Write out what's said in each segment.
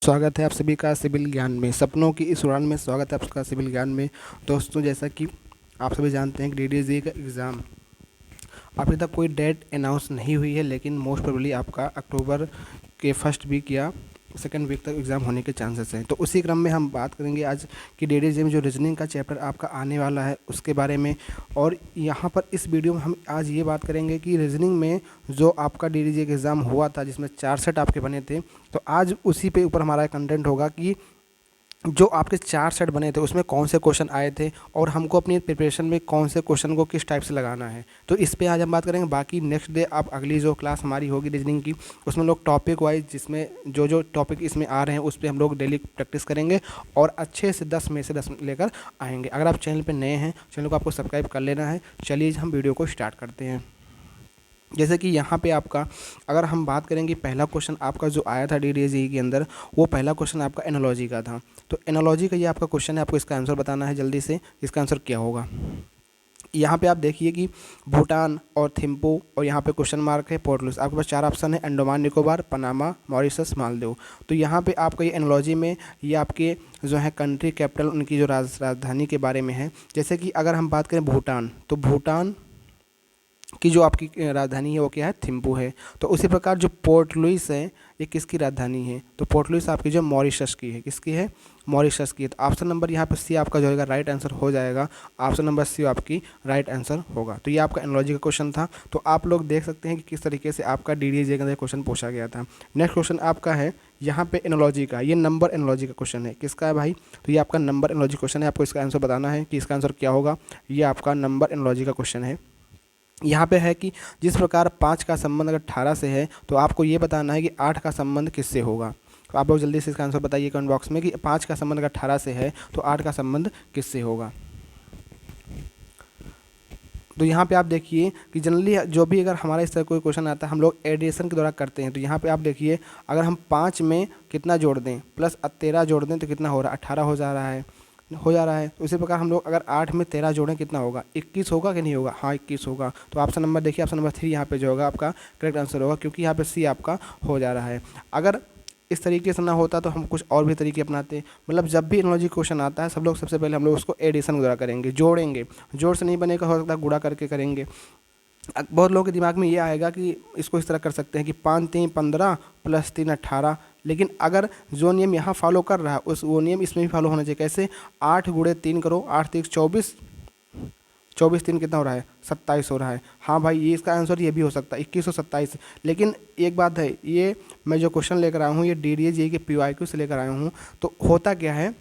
स्वागत है आप सभी का सिविल ज्ञान में। सपनों की इस उड़ान में स्वागत है आपका सिविल ज्ञान में। दोस्तों, जैसा कि आप सभी जानते हैं कि डीडीजी का एग्ज़ाम अभी तक कोई डेट अनाउंस नहीं हुई है, लेकिन मोस्ट प्रोबेबली आपका अक्टूबर के फर्स्ट वीक या सेकेंड वीक तक एग्ज़ाम होने के चांसेस हैं। तो उसी क्रम में हम बात करेंगे आज कि डीडीजी में जो रीजनिंग का चैप्टर आपका आने वाला है उसके बारे में। और यहाँ पर इस वीडियो में हम आज ये बात करेंगे कि रीजनिंग में जो आपका डीडीजी का एग्ज़ाम हुआ था जिसमें 4 सेट आपके बने थे, तो आज उसी पे ऊपर हमारा कंटेंट होगा कि जो आपके 4 सेट बने थे उसमें कौन से क्वेश्चन आए थे और हमको अपनी प्रिपरेशन में कौन से क्वेश्चन को किस टाइप से लगाना है। तो इस पे आज हम बात करेंगे। बाकी नेक्स्ट डे आप अगली जो क्लास हमारी होगी रीजनिंग की, उसमें लोग टॉपिक वाइज जिसमें जो जो टॉपिक इसमें आ रहे हैं उस पर हम लोग डेली प्रैक्टिस करेंगे और अच्छे से 10 में से 10 लेकर आएंगे। अगर आप चैनल पर नए हैं, चैनल को आपको सब्सक्राइब कर लेना है। चलिए हम वीडियो को स्टार्ट करते हैं। जैसे कि यहाँ पे आपका अगर हम बात करेंगे, पहला क्वेश्चन आपका जो आया था डीडीजी के अंदर, वो पहला क्वेश्चन आपका एनालॉजी का था। तो एनालॉजी का ये आपका क्वेश्चन है, आपको इसका आंसर बताना है जल्दी से। इसका आंसर क्या होगा? यहाँ पे आप देखिए कि भूटान और थिम्पू और यहाँ पे क्वेश्चन मार्क है पोर्ट लुइस। आपके पास 4 ऑप्शन है, अंडमान निकोबार, पनामा, मॉरिशस, मालदीव। तो यहाँ पे आपका ये एनालॉजी में ये आपके जो है कंट्री कैपिटल उनकी जो राजधानी के बारे में है। जैसे कि अगर हम बात करें भूटान, तो भूटान की जो आपकी राजधानी है वो क्या है? थिम्पू है। तो उसी प्रकार जो पोर्ट लुइस है ये किसकी राजधानी है? तो पोर्ट लुइस आपकी जो मॉरिशस की है। किसकी है? मॉरिशस की है। तो ऑप्शन नंबर यहाँ पर सी आपका जो होगा राइट आंसर हो जाएगा। ऑप्शन नंबर सी आपकी राइट आंसर होगा। तो ये आपका एनालॉजी का क्वेश्चन था। तो आप लोग देख सकते हैं कि किस तरीके से आपका डीडीजी के अंदर क्वेश्चन पूछा गया था। नेक्स्ट क्वेश्चन आपका है यहाँ पे एनालॉजी का, ये नंबर एनालॉजी का क्वेश्चन है। किसका है भाई? तो ये आपका नंबर एनालॉजी क्वेश्चन है। आपको इसका आंसर बताना है कि इसका आंसर क्या होगा। ये आपका नंबर एनालॉजी का क्वेश्चन है। यहाँ पे है कि जिस प्रकार 5 का संबंध अगर 18 से है तो आपको ये बताना है कि 8 का संबंध किससे होगा। तो आप लोग जल्दी से इसका आंसर बताइए कमेंट बॉक्स में कि 5 का संबंध अगर 18 से है तो 8 का संबंध किससे होगा। तो यहाँ पे आप देखिए कि जनरली जो भी अगर हमारा इस तरह कोई क्वेश्चन आता है हम लोग एडिशन के द्वारा करते हैं। तो यहाँ पे आप देखिए अगर हम 5 में कितना जोड़ दें प्लस 13 जोड़ दें तो कितना हो रहा है? 18 हो जा रहा है। उसी प्रकार हम लोग अगर 8 में 13 जोड़ें कितना होगा? 21 होगा कि नहीं होगा? हाँ 21 होगा। तो ऑप्शन नंबर देखिए, ऑप्शन नंबर 3 यहाँ पे जो होगा आपका करेक्ट आंसर होगा, क्योंकि यहाँ पे सी आपका हो जा रहा है। अगर इस तरीके से ना होता तो हम कुछ और भी तरीके अपनाते। मतलब जब भी एनालॉजी क्वेश्चन आता है सब लोग सबसे पहले हम लोग उसको एडिशन द्वारा करेंगे, जोड़ेंगे। जोड़ से नहीं बनेगा, हो सकता है गुणा करके करेंगे। बहुत लोगों के दिमाग में ये आएगा कि इसको इस तरह कर सकते हैं कि 5 3 15 प्लस 3 18। लेकिन अगर जो नियम यहाँ फॉलो कर रहा है उस वो नियम इसमें भी फॉलो होना चाहिए। कैसे? 8 गुणे 3 करो, 8 3 24, 24 3 कितना हो रहा है? 27 हो रहा है। हाँ भाई, ये इसका आंसर ये भी हो सकता है 21 और 27। लेकिन एक बात है, ये मैं जो क्वेश्चन लेकर आया हूँ ये डीडीजी के PYQ से लेकर आया हूँ। तो होता क्या है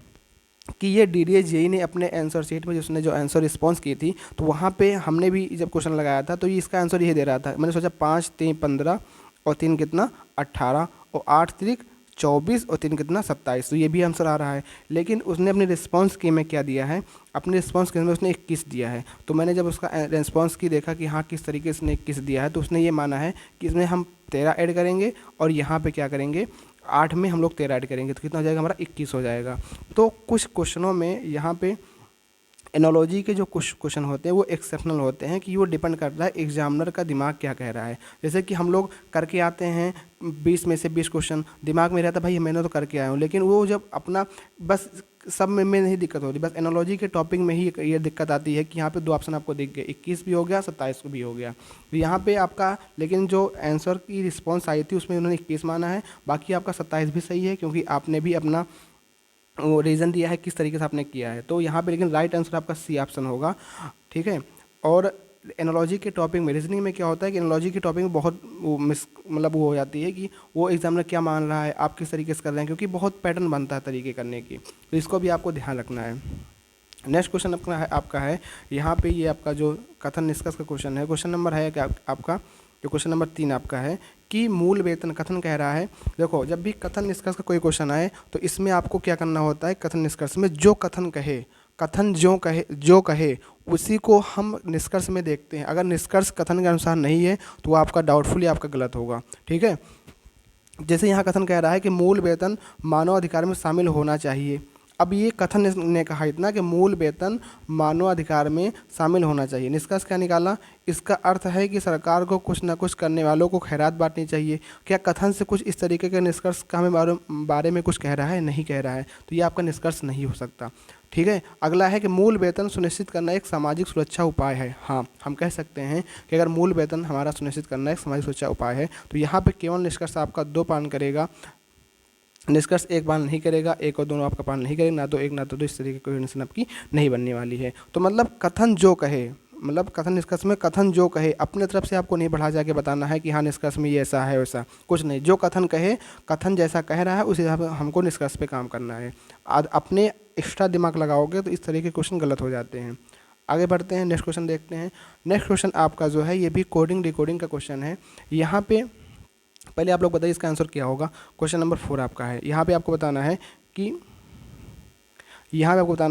कि ये डीडीजी ने अपने आंसर शीट में जिसने जो आंसर रिस्पॉन्स की थी तो वहाँ पे हमने भी जब क्वेश्चन लगाया था तो ये इसका आंसर ये दे रहा था। मैंने सोचा 5 3 15 और 3 कितना? 18 और 8 3 24 और 3 कितना? 27। तो ये भी आंसर आ रहा है। लेकिन उसने अपने रिस्पॉन्स की में क्या दिया है? अपने रिस्पॉन्स के में उसने 21 दिया है। तो मैंने जब उसका रिस्पॉन्स की देखा कि हाँ किस तरीके से 21 दिया है, तो उसने ये माना है कि इसमें हम 13 ऐड करेंगे और यहाँ पे क्या करेंगे? 8 में हम लोग 13 ऐड करेंगे तो कितना हो जाएगा? हमारा 21 हो जाएगा। तो कुछ क्वेश्चनों में यहाँ पे एनालॉजी के जो कुछ क्वेश्चन होते हैं वो एक्सेप्शनल होते हैं कि वो डिपेंड करता है एग्जामिनर का दिमाग क्या कह रहा है। जैसे कि हम लोग करके आते हैं 20 में से 20 क्वेश्चन, दिमाग में रहता है भाई मैंने तो करके आया हूँ, लेकिन वो जब अपना बस सब में नहीं दिक्कत होती, बस एनालॉजी के टॉपिक में ही ये दिक्कत आती है कि यहाँ पे 2 ऑप्शन आपको दिख गए, 21 भी हो गया 27 भी हो गया। तो यहाँ पे आपका लेकिन जो आंसर की रिस्पॉन्स आई थी उसमें उन्होंने 21 माना है, बाकी आपका 27 भी सही है क्योंकि आपने भी अपना वो रीज़न दिया है किस तरीके से आपने किया है। तो यहाँ पे लेकिन राइट आंसर आपका सी ऑप्शन होगा, ठीक है। और एनालॉजी के टॉपिक में रीजनिंग में क्या होता है कि एनालॉजी के टॉपिक में बहुत वो मतलब वो हो जाती है कि वो एग्जामिनर क्या मान रहा है, आप किस तरीके से कर रहे हैं, क्योंकि बहुत पैटर्न बनता है तरीके करने की। तो इसको भी आपको ध्यान रखना है। नेक्स्ट क्वेश्चन आपका है यहाँ पे ये आपका जो कथन निष्कर्ष का क्वेश्चन है, क्वेश्चन नंबर है क्या आपका जो क्वेश्चन नंबर 3 आपका है कि मूल वेतन कथन कह रहा है। देखो जब भी कथन निष्कर्ष का कोई क्वेश्चन आए तो इसमें आपको क्या करना होता है? कथन निष्कर्ष में जो कथन कहे, कथन जो कहे उसी को हम निष्कर्ष में देखते हैं। अगर निष्कर्ष कथन के अनुसार नहीं है तो आपका डाउटफुल या आपका गलत होगा, ठीक है। जैसे यहाँ कथन कह रहा है कि मूल वेतन मानव अधिकार में शामिल होना चाहिए। अब ये कथन ने कहा इतना कि मूल वेतन मानवाधिकार में शामिल होना चाहिए। निष्कर्ष क्या निकाला? इसका अर्थ है कि सरकार को कुछ न कुछ करने वालों को खैरात बांटनी चाहिए। क्या कथन से कुछ इस तरीके के निष्कर्ष का हमें बारे में कुछ कह रहा है? नहीं कह रहा है, तो ये आपका निष्कर्ष नहीं हो सकता। ठीक है, अगला है कि मूल वेतन सुनिश्चित करना एक सामाजिक सुरक्षा उपाय है। हाँ, हम कह सकते हैं कि अगर मूल वेतन हमारा सुनिश्चित करना एक सामाजिक सुरक्षा उपाय है, तो यहाँ पे केवल निष्कर्ष आपका 2 पालन करेगा, निष्कर्ष 1 पालन नहीं करेगा, 1 और 2 आपका पालन नहीं करेगा, ना तो 1 ना तो 2, इस तरीके की कंडीशन आपकी नहीं बनने वाली है। तो मतलब कथन जो कहे, मतलब कथन निष्कर्ष में कथन जो कहे, अपने तरफ से आपको नहीं बढ़ा जाके बताना है कि हाँ निष्कर्ष में ये ऐसा है वैसा, कुछ नहीं। जो कथन कहे, कथन जैसा कह रहा है उस हिसाब से हमको निष्कर्ष पे काम करना है। अपने एक्स्ट्रा दिमाग लगाओगे तो इस तरीके के क्वेश्चन गलत हो जाते हैं। आगे बढ़ते हैं, नेक्स्ट क्वेश्चन देखते हैं। नेक्स्ट क्वेश्चन आपका जो है ये भी कोडिंग डिकोडिंग का क्वेश्चन है। यहाँ पे पहले आप लोग बताइए इसका आंसर क्या होगा। क्वेश्चन नंबर 4 आपका है। यहाँ पे आपको बताना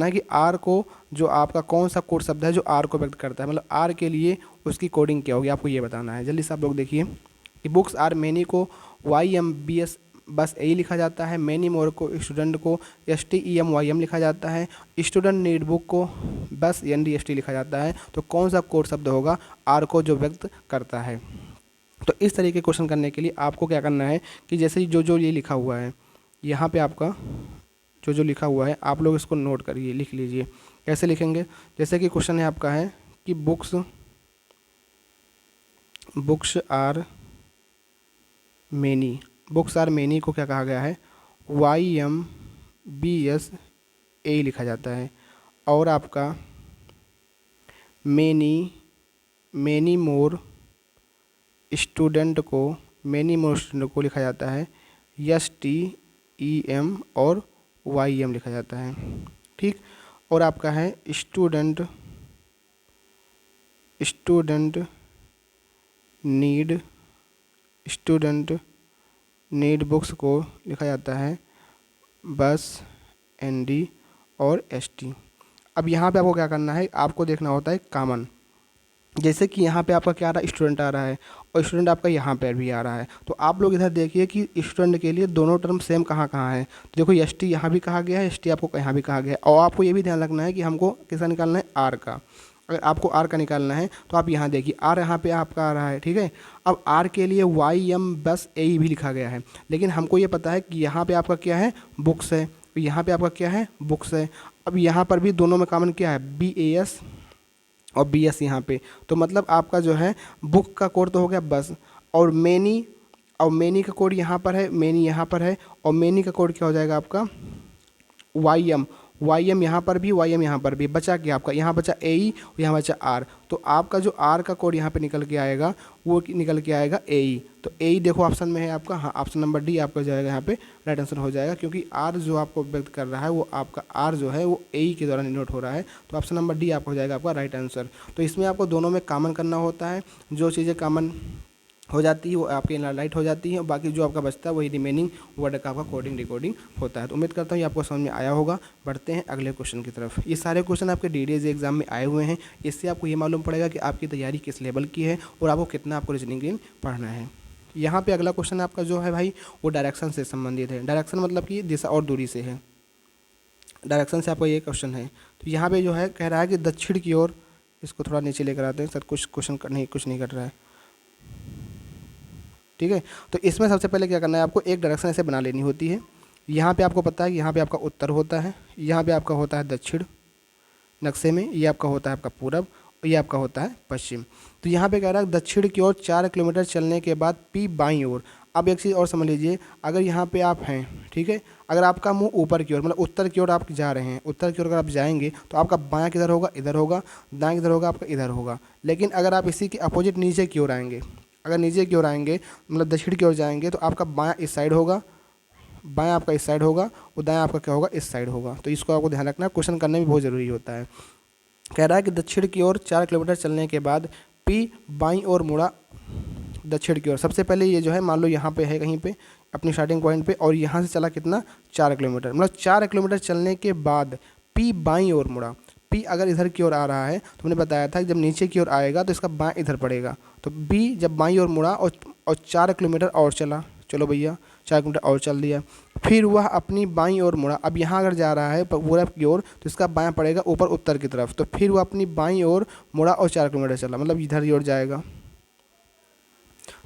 है कि आर को जो आपका कौन सा कोड शब्द है जो आर को व्यक्त करता है, मतलब आर के लिए उसकी कोडिंग क्या होगी, आपको ये बताना है। जल्दी से आप लोग देखिए कि बुक्स आर मैनी को YMBS बस ए लिखा जाता है, मैनी मोर को स्टूडेंट को STEMYM लिखा जाता है, स्टूडेंट नीड बुक को बस NDST लिखा जाता है। तो कौन सा कोड शब्द होगा आर को जो व्यक्त करता है? तो इस तरीके के क्वेश्चन करने के लिए आपको क्या करना है कि जैसे जो ये लिखा हुआ है, यहाँ पे आपका जो लिखा हुआ है आप लोग इसको नोट करिए, लिख लीजिए। कैसे लिखेंगे? जैसे कि क्वेश्चन है आपका है कि books are many, books are many को क्या कहा गया है? YMBS ए लिखा जाता है। और आपका मैनी मोर स्टूडेंट को लिखा जाता है STEM और YM लिखा जाता है। ठीक, और आपका है स्टूडेंट नीड बुक्स को लिखा जाता है बस ND और ST। अब यहाँ पे आपको क्या करना है, आपको देखना होता है कॉमन। जैसे कि यहाँ पे आपका क्या आ रहा है? स्टूडेंट आ रहा है, और स्टूडेंट आपका यहाँ पर भी आ रहा है। तो आप लोग इधर देखिए कि स्टूडेंट के लिए दोनों टर्म सेम कहाँ कहाँ है। तो देखो ST यहाँ भी कहा गया है, ST आपको यहाँ भी कहा गया है। और आपको ये भी ध्यान रखना है कि हमको किसका निकालना है? आर का। अगर आपको आर का निकालना है तो आप यहाँ देखिए आर यहाँ पे आपका आ रहा है। ठीक है, अब आर के लिए YM बस ए भी लिखा गया है, लेकिन हमको ये पता है कि यहाँ पे आपका क्या है? बुक्स है। यहाँ पे आपका क्या है? बुक्स है। अब यहाँ पर भी दोनों में कॉमन क्या है? BAS और BS यहाँ पे। तो मतलब आपका जो है बुक का कोड तो हो गया बस, और मैनी का कोड यहाँ पर है, मैनी यहाँ पर है, और मैनी का कोड क्या हो जाएगा आपका? YM यहाँ पर भी, YM यहाँ पर भी। बचा क्या आपका? यहाँ बचा AE और यहाँ बचा R। तो आपका जो R का कोड यहाँ पे निकल के आएगा वो निकल के आएगा AE। तो AE देखो ऑप्शन में है आपका, हाँ ऑप्शन नंबर D आपका जाएगा यहाँ पे राइट आंसर हो जाएगा, क्योंकि R जो आपको व्यक्त कर रहा है वो आपका R जो है वो AE के द्वारा डिनोट हो रहा है। तो ऑप्शन नंबर D आपका हो जाएगा आपका राइट आंसर। तो इसमें आपको दोनों में कॉमन करना होता है, जो चीज़ें कॉमन हो जाती है वो आपकी लाइट हो जाती है, बाकी जो आपका बचता है वही रिमेनिंग वर्ड का आपका कोडिंग डिकोडिंग होता है। तो उम्मीद करता हूँ ये आपको समझ में आया होगा। बढ़ते हैं अगले क्वेश्चन की तरफ। ये सारे क्वेश्चन आपके DDS एग्जाम में आए हुए हैं, इससे आपको ये मालूम पड़ेगा कि आपकी तैयारी किस लेवल की है और आपको कितना आपको रीजनिंग पढ़ना है। यहाँ पर अगला क्वेश्चन आपका जो है भाई वो डायरेक्शन से संबंधित है। डायरेक्शन मतलब कि दिशा और दूरी से है। डायरेक्शन से आपका ये क्वेश्चन है। तो यहाँ पर जो है कह रहा है कि दक्षिण की ओर, इसको थोड़ा नीचे लेकर आते हैं सर, कुछ क्वेश्चन कुछ नहीं कर रहा है। ठीक है, तो इसमें सबसे पहले क्या करना है, आपको एक डायरेक्शन ऐसे बना लेनी होती है। यहाँ पे आपको पता है कि यहाँ पे आपका उत्तर होता है, यहाँ पे आपका होता है दक्षिण नक्शे में, ये आपका होता है आपका पूरब, और ये आपका होता है पश्चिम। तो यहाँ पे कह रहा है दक्षिण की ओर 4 किलोमीटर चलने के बाद P बाईं ओर। अब एक चीज़ और समझ लीजिए, अगर यहाँ पे आप हैं, ठीक है, अगर आपका मुंह ऊपर की ओर मतलब उत्तर की ओर आप जा रहे हैं, उत्तर की ओर अगर आप जाएंगे तो आपका बायां किधर होगा? इधर होगा। दाएं किधर होगा? आपका इधर होगा। लेकिन अगर आप इसी के अपोजिट नीचे की ओर आएंगे, अगर नीचे की ओर आएंगे मतलब दक्षिण की ओर जाएंगे, तो आपका बायां इस साइड होगा, बायां आपका इस साइड होगा, और दायां आपका क्या होगा? इस साइड होगा। तो इसको आपको ध्यान रखना, क्वेश्चन करने में बहुत ज़रूरी होता है। कह रहा है कि दक्षिण की ओर 4 किलोमीटर चलने के बाद P बाईं ओर मुड़ा दक्षिण की ओर। सबसे पहले ये जो है मान लो यहाँ पे है कहीं पे अपनी स्टार्टिंग पॉइंट पे, और यहाँ से चला कितना? 4 किलोमीटर। मतलब 4 किलोमीटर चलने के बाद P बाईं ओर मुड़ा। P अगर इधर की ओर आ रहा है तो मैंने बताया था कि जब नीचे की ओर आएगा तो इसका बाएं इधर पड़ेगा। तो B जब बाईं ओर मुड़ा और 4 किलोमीटर और चला, चलो भैया 4 किलोमीटर और चल दिया। फिर वह अपनी बाईं ओर मुड़ा। अब यहाँ अगर जा रहा है पूरब की ओर तो इसका बायां पड़ेगा ऊपर उत्तर की तरफ। तो फिर वह अपनी बाईं ओर मुड़ा और 4 किलोमीटर चला, मतलब इधर की ओर जाएगा।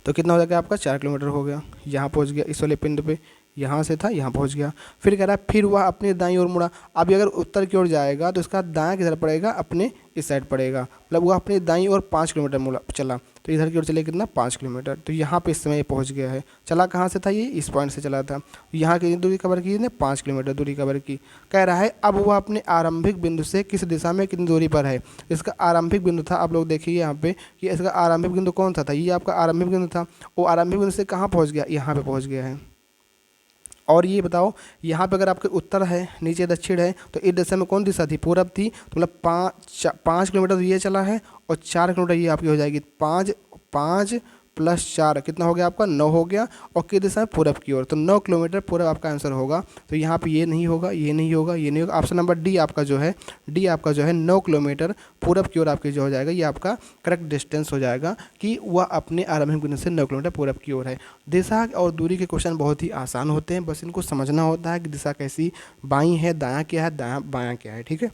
तो कितना हो जाएगा आपका 4 किलोमीटर हो गया। यहाँ पहुँच गया इस वाले पिंड पे, यहाँ से था यहाँ पहुँच गया। फिर कह रहा है फिर वह अपने दाईं ओर मुड़ा। अब ये अगर उत्तर की ओर जाएगा तो इसका दायां किधर पड़ेगा, अपने इस साइड पड़ेगा, मतलब वह अपनी दाईं ओर 5 किलोमीटर मुड़ा चला। तो इधर की ओर चले कितना 5 किलोमीटर। तो यहाँ पे इस समय पहुँच गया है। चला कहाँ से था, ये इस पॉइंट से चला था। यहाँ की दूरी कवर की इसने 5 किलोमीटर दूरी कवर की। कह रहा है अब वह अपने आरंभिक बिंदु से किस दिशा में कितनी दूरी पर है। इसका आरंभिक बिंदु था, आप लोग देखिए यहाँ पे कि इसका आरंभिक बिंदु कौन सा था, ये आपका आरंभिक बिंदु था। वो आरंभिक बिंदु से कहाँ पहुँच गया, यहाँ पे पहुँच गया है। और ये बताओ यहाँ पे अगर आपके उत्तर है, नीचे दक्षिण है, तो इस दिशा में कौन दिशा थी, पूरब थी। तो मतलब 5 किलोमीटर तो ये चला है और 4 किलोमीटर ये आपकी हो जाएगी। 5 + 4 कितना हो गया आपका 9 हो गया। और किस दिशा में, पूरब की ओर। तो 9 किलोमीटर पूरब आपका आंसर होगा। तो यहाँ पे ये नहीं होगा, ये नहीं होगा, ये नहीं होगा। ऑप्शन नंबर डी आपका जो है 9 किलोमीटर पूरब की ओर आपकी जो हो जाएगा, ये आपका करेक्ट डिस्टेंस हो जाएगा कि वह अपने आरंभिक बिंदु से 9 किलोमीटर पूरब की ओर है। दिशा और दूरी के क्वेश्चन बहुत ही आसान होते हैं, बस इनको समझना होता है कि दिशा कैसी, बाईं है, दायां क्या है, दायां बायां क्या है। ठीक है,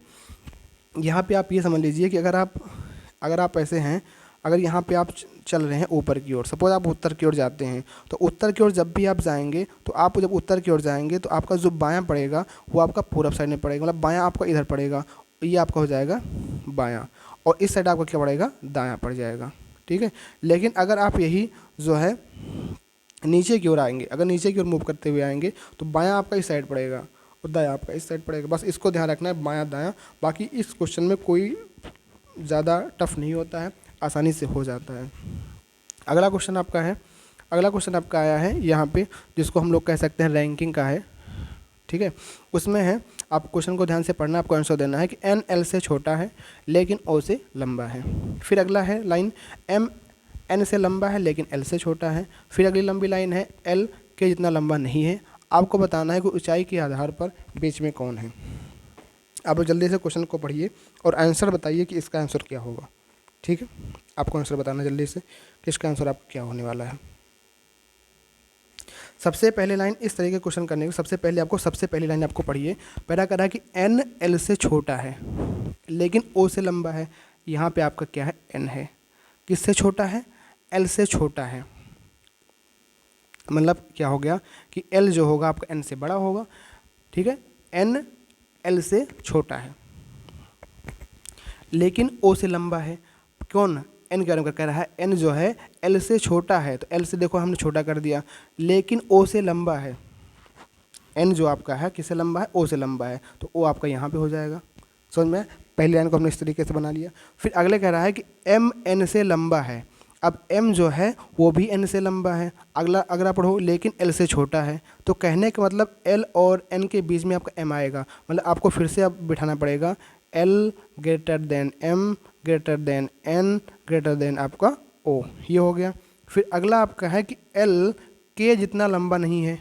यहाँ पे आप ये समझ लीजिए कि अगर आप ऐसे हैं, अगर यहाँ पे आप चल रहे हैं ऊपर की ओर, सपोज आप उत्तर की ओर जाते हैं, तो उत्तर की ओर जब भी आप जाएंगे, तो आप जब उत्तर की ओर जाएंगे तो आपका जो बायां पड़ेगा वो आपका पूरब साइड में पड़ेगा, मतलब बायां आपका इधर पड़ेगा, ये आपका हो जाएगा बायां। और इस साइड आपका क्या पड़ेगा, दायां पड़ जाएगा। ठीक है, लेकिन अगर आप यही जो है नीचे की ओर आएंगे, अगर नीचे की ओर मूव करते हुए आएंगे, तो बायां आपका इस साइड पड़ेगा और दायां आपका इस साइड पड़ेगा। बस इसको ध्यान रखना है, बायां दायां। बाकी इस क्वेश्चन में कोई ज़्यादा टफ नहीं होता है, आसानी से हो जाता है। अगला क्वेश्चन आपका आया है यहाँ पे, जिसको हम लोग कह सकते हैं रैंकिंग का है। ठीक है, उसमें है, आप क्वेश्चन को ध्यान से पढ़ना, आपको आंसर देना है कि एन एल से छोटा है लेकिन ओ से लंबा है। फिर अगला है लाइन, एम एन से लंबा है लेकिन एल से छोटा है। फिर अगली लंबी लाइन है, एल के जितना लंबा नहीं है। आपको बताना है कि ऊंचाई के आधार पर बीच में कौन है। आप जल्दी से क्वेश्चन को पढ़िए और आंसर बताइए कि इसका आंसर क्या होगा। ठीक है, आपको आंसर बताना जल्दी से कि इसका आंसर आपको क्या होने वाला है। सबसे पहले लाइन इस तरीके के क्वेश्चन करने की, सबसे पहली लाइन आपको पढ़िए। पहला कह रहा है कि एन एल से छोटा है लेकिन ओ से लंबा है। यहाँ पे आपका क्या है, एन है। किससे छोटा है, एल से छोटा है। मतलब क्या हो गया कि एल जो होगा आपका एन से बड़ा होगा। ठीक है, एन एल से छोटा है लेकिन ओ से लंबा है। कौन, एन के बारे में कह रहा है, एन जो है एल से छोटा है, तो एल से देखो हमने छोटा कर दिया, लेकिन ओ से लंबा है। एन जो आपका है किससे लंबा है, ओ से लंबा है, तो ओ आपका यहाँ पे हो जाएगा। समझ में, पहली लाइन को हमने इस तरीके से बना लिया। फिर अगले कह रहा है कि एम एन से लंबा है। अब एम जो है वो भी एन से लंबा है। अगला पढ़ो, लेकिन एल से छोटा है। तो कहने का मतलब एल और एन के बीच में आपका एम आएगा, मतलब आपको फिर से अब बिठाना पड़ेगा, L greater than M greater than N greater than आपका ओ, ये हो गया। फिर अगला आपका है कि एल के जितना लंबा नहीं है।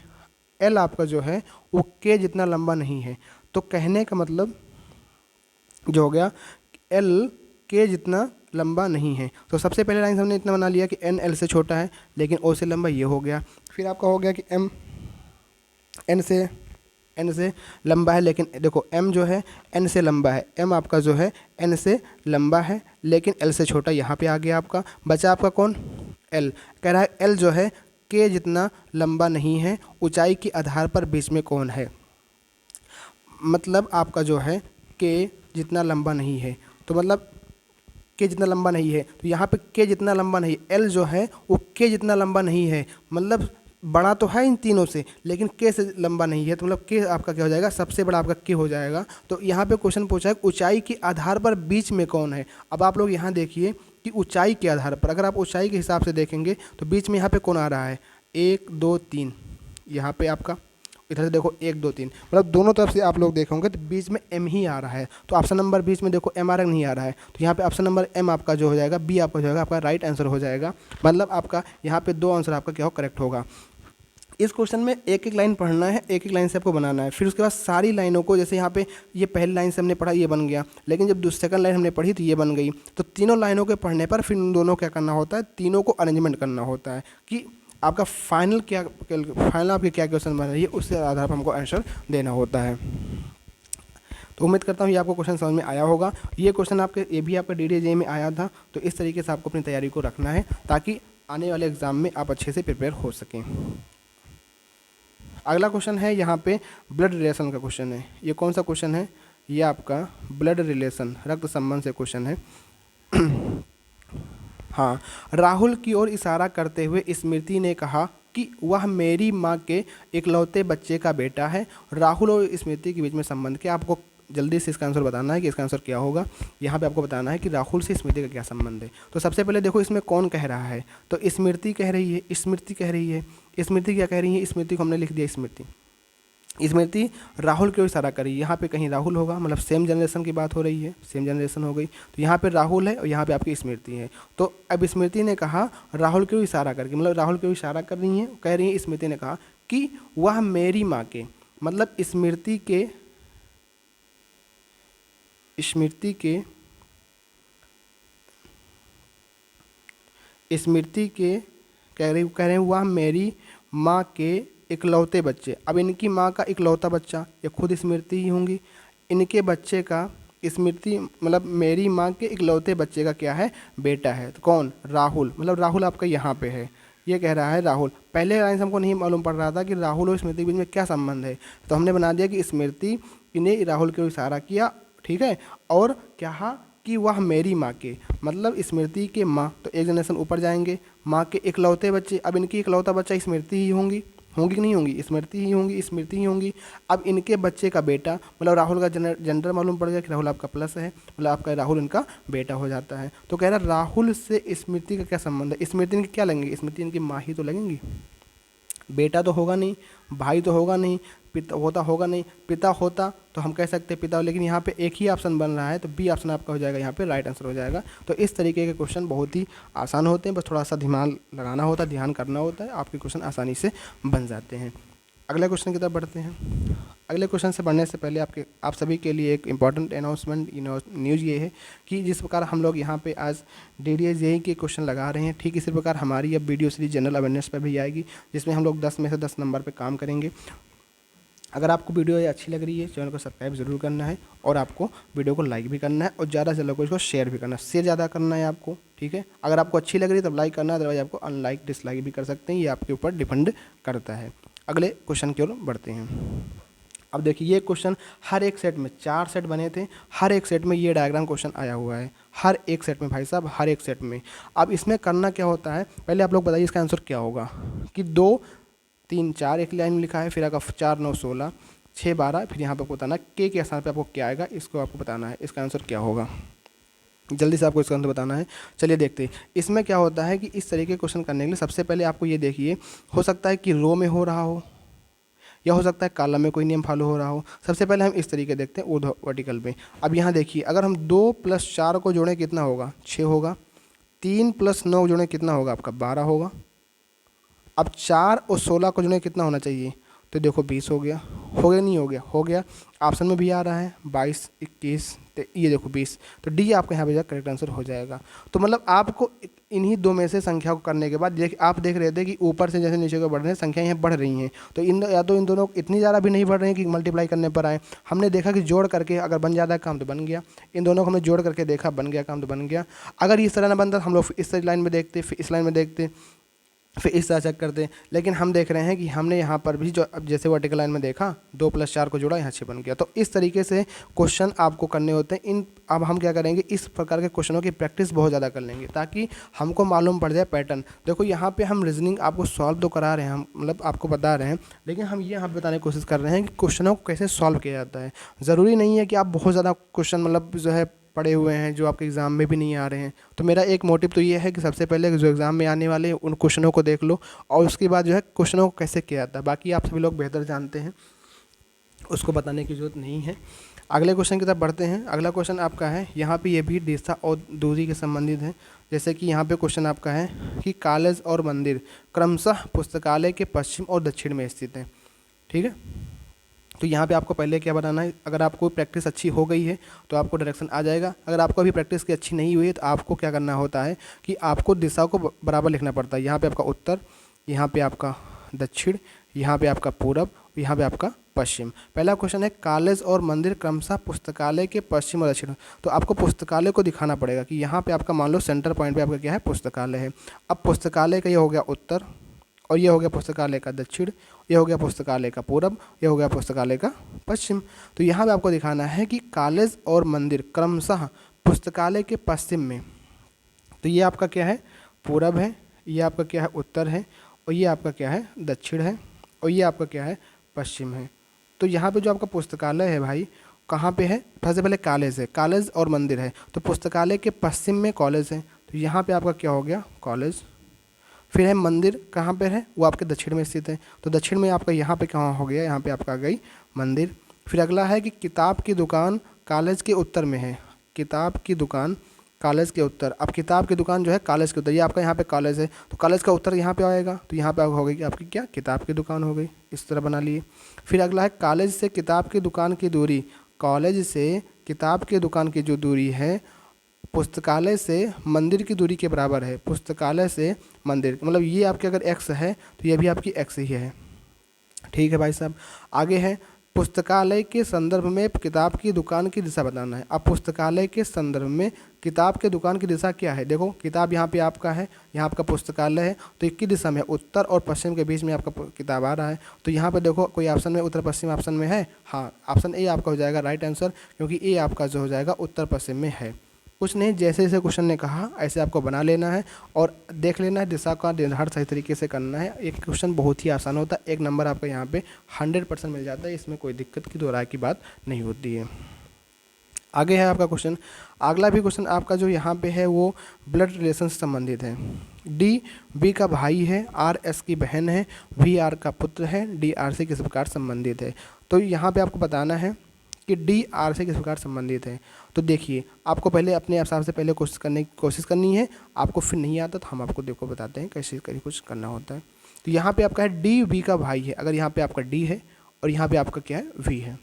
एल आपका जो है वो के जितना लंबा नहीं है। तो कहने का मतलब जो हो गया, एल के जितना लंबा नहीं है। तो सबसे पहले लाइन हमने इतना बना लिया कि एन एल से छोटा है लेकिन ओ से लंबा, ये हो गया। फिर आपका हो गया कि एम एन से लंबा है, लेकिन देखो एम जो है एन से लंबा है, एम आपका जो है एन से लंबा है लेकिन एल से छोटा। यहाँ पे आ गया आपका, बचा आपका कौन, एल। कह रहा है एल जो है के जितना लंबा नहीं है, ऊंचाई के आधार पर बीच में कौन है। मतलब आपका जो है के जितना लंबा नहीं है, तो मतलब के जितना लंबा नहीं है, तो यहाँ पे के जितना लंबा नहीं, एल जो है वो के जितना लंबा नहीं है, मतलब बड़ा तो है इन तीनों से लेकिन के से लंबा नहीं है। तो मतलब के आपका क्या हो जाएगा, सबसे बड़ा आपका के हो जाएगा। तो यहाँ पे क्वेश्चन पूछा है ऊंचाई के आधार पर बीच में कौन है। अब आप लोग यहाँ देखिए कि ऊंचाई के आधार पर, अगर आप ऊंचाई के हिसाब से देखेंगे तो बीच में यहाँ पे कौन आ रहा है, 1 2 3। यहाँ पे आपका इधर से देखो 1 2 3, मतलब दोनों तरफ से आप लोग देखोगे तो बीच में एम ही आ रहा है। तो ऑप्शन नंबर बीच में देखो एम आर नहीं आ रहा है, तो यहाँ पे ऑप्शन नंबर एम आपका जो हो जाएगा, बी आपका जो होगा आपका राइट आंसर हो जाएगा। मतलब आपका यहाँ पे 2 आंसर आपका क्या हो, करेक्ट होगा। इस क्वेश्चन में एक एक लाइन पढ़ना है, एक एक लाइन से आपको बनाना है। फिर उसके बाद सारी लाइनों को, जैसे यहाँ पे ये पहली लाइन से हमने पढ़ा, ये बन गया, लेकिन जब सेकंड लाइन हमने पढ़ी तो ये बन गई। तो तीनों लाइनों के पढ़ने पर फिर इन दोनों क्या करना होता है, तीनों को अरेंजमेंट करना होता है कि आपका फाइनल आपके क्या क्वेश्चन बन रही है, उसके आधार पर हमको आंसर देना होता है। तो उम्मीद करता हूँ ये आपको क्वेश्चन समझ में आया होगा। ये क्वेश्चन ये भी आपका DDA में आया था, तो इस तरीके से आपको अपनी तैयारी को रखना है ताकि आने वाले एग्जाम में आप अच्छे से प्रिपेयर हो सकें। अगला क्वेश्चन है यहाँ पे ब्लड रिलेशन का क्वेश्चन है। ये कौन सा क्वेश्चन है? ये आपका ब्लड रिलेशन, रक्त संबंध से क्वेश्चन है। हाँ, राहुल की ओर इशारा करते हुए स्मृति ने कहा कि वह मेरी माँ के इकलौते बच्चे का बेटा है। राहुल और स्मृति के बीच में संबंध क्या? आपको जल्दी से इसका आंसर बताना है कि इसका आंसर क्या होगा। यहाँ पे आपको बताना है कि राहुल से स्मृति का क्या संबंध है। तो सबसे पहले देखो इसमें कौन कह रहा है, तो स्मृति कह रही है। स्मृति कह रही है, स्मृति क्या कह रही है? स्मृति को हमने लिख दिया स्मृति राहुल की ओर इशारा करी। यहाँ पे कहीं राहुल होगा, मतलब सेम जनरेशन की बात हो रही है, सेम जनरेशन हो गई। तो यहाँ पे राहुल है और यहाँ पे आपकी स्मृति है। तो अब स्मृति ने कहा राहुल की ओर इशारा करके, मतलब राहुल की ओर इशारा कर रही है, कह रही है स्मृति ने कहा कि वह मेरी माँ के, मतलब स्मृति के कह रहे हैं वह मेरी माँ के इकलौते बच्चे। अब इनकी माँ का इकलौता बच्चा ये खुद स्मृति ही होंगी। इनके बच्चे का स्मृति, मतलब मेरी माँ के इकलौते बच्चे का क्या है? बेटा है। तो कौन? राहुल। मतलब राहुल आपका यहाँ पे है, ये कह रहा है राहुल। पहले लाइन से हमको नहीं मालूम पड़ रहा था कि राहुल और स्मृति के बीच में क्या संबंध है, तो हमने बना दिया कि स्मृति ने राहुल की ओर इशारा किया, ठीक है, और कहा कि वह मेरी माँ के, मतलब स्मृति के माँ, तो एक जनरेशन ऊपर जाएंगे, माँ के इकलौते बच्चे। अब इनकी इकलौता बच्चा स्मृति ही होंगी कि नहीं होंगी? स्मृति ही होंगी। अब इनके बच्चे का बेटा, मतलब राहुल का जेंडर मालूम पड़ गया कि राहुल आपका प्लस है, मतलब आपका राहुल इनका बेटा हो जाता है। तो कह रहा राहुल से स्मृति का क्या संबंध है? स्मृति इनकी क्या लगेंगी? स्मृति इनकी माँ ही तो लगेंगी, बेटा तो होगा नहीं, भाई तो होगा नहीं, पिता होगा नहीं। पिता होता तो हम कह सकते हैं पिता, लेकिन यहाँ पे एक ही ऑप्शन बन रहा है, तो बी ऑप्शन आपका हो जाएगा, यहाँ पे राइट आंसर हो जाएगा। तो इस तरीके के क्वेश्चन बहुत ही आसान होते हैं, बस थोड़ा सा दिमाग लगाना होता है, ध्यान करना होता है, आपके क्वेश्चन आसानी से बन जाते हैं। अगले क्वेश्चन की तरफ बढ़ते हैं। अगले क्वेश्चन से बढ़ने से पहले आप सभी के लिए एक इम्पॉर्टेंट अनाउंसमेंट न्यूज़ ये है कि जिस प्रकार हम लोग यहाँ पे आज DDA JEE के क्वेश्चन लगा रहे हैं, ठीक इसी प्रकार हमारी अब वीडियो सीरीज जनरल अवेयरनेस पर भी आएगी, जिसमें हम लोग 10 में से 10 नंबर पे काम करेंगे। अगर आपको वीडियो ये अच्छी लग रही है, चैनल को सब्सक्राइब जरूर करना है और आपको वीडियो को लाइक भी करना है और ज़्यादा से ज़्यादा को इसको शेयर भी करना है, शेयर ज़्यादा करना है आपको, ठीक है। अगर आपको अच्छी लग रही है तब लाइक करना है, अदरवाइज आपको अनलाइक डिसलाइक भी कर सकते हैं, ये आपके ऊपर डिपेंड करता है। अगले क्वेश्चन की ओर बढ़ते हैं। अब देखिए ये क्वेश्चन हर एक सेट में 4 सेट बने थे, हर एक सेट में ये डायग्राम क्वेश्चन आया हुआ है, हर एक सेट में भाई साहब, हर एक सेट में। अब इसमें करना क्या होता है, पहले आप लोग बताइए इसका आंसर क्या होगा कि 2 3 4 एक लाइन में लिखा है, फिर आपका 4 9 16 6 12, फिर यहाँ पर बताना के स्थान पे आपको क्या आएगा, इसको आपको बताना है इसका आंसर क्या होगा। जल्दी से आपको इसका आंसर बताना है। चलिए देखते हैं इसमें क्या होता है कि इस तरीके क्वेश्चन करने के लिए सबसे पहले आपको ये देखिए, हो सकता है कि रो में हो रहा हो या हो सकता है कॉलम में कोई नियम फॉलो हो रहा हो। सबसे पहले हम इस तरीके देखते हैं वर्टिकल में। अब यहाँ देखिए अगर हम 2 + 4 को जोड़ें कितना होगा? 6 होगा। 3 + 9 जोड़ें कितना होगा? आपका 12 होगा। अब 4 और 16 को जोड़ें कितना होना चाहिए? तो देखो 20 हो गया, नहीं हो गया? हो गया। ऑप्शन में भी आ रहा है 22 21, तो ये देखो 20, तो डी आपका यहाँ पे करेक्ट आंसर हो जाएगा। तो मतलब आपको इन्हीं 2 में से संख्या को करने के बाद आप देख रहे थे कि ऊपर से जैसे नीचे को बढ़ रहे हैं, संख्या यहाँ बढ़ रही हैं, तो इन दोनों इतनी ज़्यादा भी नहीं बढ़ रही हैं कि मल्टीप्लाई करने पर आए। हमने देखा कि जोड़ करके अगर बन जाता है काम तो बन गया, इन दोनों को हमने जोड़ करके देखा, बन गया काम तो बन गया। अगर इस तरह ना बनता हम लोग इस लाइन में देखते, फिर इस लाइन में देखते, फिर इस तरह चेक करते हैं, लेकिन हम देख रहे हैं कि हमने यहाँ पर भी जो जैसे वर्टिकल लाइन में देखा 2 + 4 को जोड़ा, यहाँ 6 बन गया। तो इस तरीके से क्वेश्चन आपको करने होते हैं। अब हम क्या करेंगे, इस प्रकार के क्वेश्चनों की प्रैक्टिस बहुत ज़्यादा कर लेंगे ताकि हमको मालूम पड़ जाए पैटर्न। देखो यहाँ पे हम रीजनिंग आपको सॉल्व तो करा रहे हैं, हम मतलब आपको बता रहे हैं, लेकिन हम ये यहाँ बताने की कोशिश कर रहे हैं कि क्वेश्चनों को कैसे सॉल्व किया जाता है। ज़रूरी नहीं है कि आप बहुत ज़्यादा क्वेश्चन मतलब जो है पड़े हुए हैं जो आपके एग्ज़ाम में भी नहीं आ रहे हैं। तो मेरा एक मोटिव तो ये है कि सबसे पहले जो एग्ज़ाम में आने वाले उन क्वेश्चनों को देख लो और उसके बाद जो है क्वेश्चनों को कैसे किया जाता है, बाकी आप सभी लोग बेहतर जानते हैं, उसको बताने की ज़रूरत नहीं है। अगले क्वेश्चन की तरफ बढ़ते हैं। अगला क्वेश्चन आपका है, यहाँ पे ये भी दिशा और दूरी के संबंधित है। जैसे कि यहाँ पे क्वेश्चन आपका है कि कॉलेज और मंदिर क्रमशः पुस्तकालय के पश्चिम और दक्षिण में स्थित है, ठीक है। तो यहाँ पे आपको पहले क्या बताना है, अगर आपको प्रैक्टिस अच्छी हो गई है तो आपको डायरेक्शन आ जाएगा। अगर आपको अभी प्रैक्टिस की अच्छी नहीं हुई है तो आपको क्या करना होता है कि आपको दिशा को बराबर लिखना पड़ता है। यहाँ पे आपका उत्तर, यहाँ पे आपका दक्षिण, यहाँ पे आपका पूरब, यहाँ पे आपका पश्चिम। पहला क्वेश्चन है कॉलेज और मंदिर क्रमशः पुस्तकालय के पश्चिम और दक्षिण। तो आपको पुस्तकालय को दिखाना पड़ेगा कि यहाँ पे आपका मान लो सेंटर पॉइंट पे आपका क्या है, पुस्तकालय है। अब पुस्तकालय का ये हो गया उत्तर, और ये हो गया पुस्तकालय का दक्षिण, ये हो गया पुस्तकालय का पूरब, ये हो गया पुस्तकालय का पश्चिम। तो यहाँ पे आपको दिखाना है कि कॉलेज और मंदिर क्रमशः पुस्तकालय के पश्चिम में, तो ये आपका क्या है, पूरब है, ये आपका क्या है, उत्तर है, और ये आपका क्या है, दक्षिण है, और ये आपका क्या है, पश्चिम है। तो यहाँ पे जो आपका पुस्तकालय है भाई कहाँ पे है, सबसे पहले कॉलेज है, कॉलेज और मंदिर है, तो पुस्तकालय के पश्चिम में कॉलेज है, तो यहाँ पे आपका क्या हो गया, कॉलेज। फिर है मंदिर, कहाँ पे है, वो आपके दक्षिण में स्थित है, तो दक्षिण में आपका यहाँ पे कहाँ हो गया, यहाँ पे आपका आ गई मंदिर। फिर अगला है कि किताब की दुकान कॉलेज के उत्तर में है, किताब की दुकान कॉलेज के उत्तर। अब किताब की दुकान जो है कॉलेज के उत्तर, ये आपका यहाँ पे कॉलेज है, तो कॉलेज का उत्तर यहाँ पे आएगा, तो यहाँ पे हो गई आपकी क्या, किताब की दुकान हो गई, इस तरह बना लिए। फिर अगला है कॉलेज से किताब की दुकान की दूरी, कॉलेज से किताब की दुकान की जो दूरी है पुस्तकालय से मंदिर की दूरी के बराबर है, पुस्तकालय से मंदिर, मतलब ये आपके अगर x है तो ये भी आपकी x ही है। ठीक है भाई साहब। आगे है पुस्तकालय के संदर्भ में किताब की दुकान की दिशा बताना है। अब पुस्तकालय के संदर्भ में किताब के दुकान की दिशा क्या है, देखो किताब यहाँ पे आपका है, यहाँ आपका पुस्तकालय है, तो एक की दिशा में उत्तर और पश्चिम के बीच में आपका किताब आ रहा है। तो यहाँ पे देखो कोई ऑप्शन में उत्तर पश्चिम ऑप्शन में है, हाँ ऑप्शन ए आपका हो जाएगा राइट आंसर, क्योंकि ए आपका जो हो जाएगा उत्तर पश्चिम में है। कुछ नहीं, जैसे जैसे क्वेश्चन ने कहा ऐसे आपको बना लेना है और देख लेना है, दिशा का निर्धारण सही तरीके से करना है। एक क्वेश्चन बहुत ही आसान होता है, 1 नंबर आपका यहाँ पे 100% मिल जाता है, इसमें कोई दिक्कत की दो राय की बात नहीं होती है। आगे है आपका क्वेश्चन, अगला भी क्वेश्चन आपका जो यहाँ पे है वो ब्लड रिलेशन से संबंधित है। डी बी का भाई है, आर एस की बहन है, वी आर का पुत्र है, डी आर से किस प्रकार संबंधित है। तो यहाँ पे आपको बताना है कि डी आर से किस प्रकार संबंधित है। तो देखिए आपको पहले अपने हिसाब से पहले कोशिश करनी है, आपको फिर नहीं आता तो हम आपको देखो बताते हैं कैसे कहीं कुछ करना होता है। तो यहाँ पे आपका है डी वी का भाई है, अगर यहाँ पे आपका डी है और यहाँ पे आपका क्या है, वी है,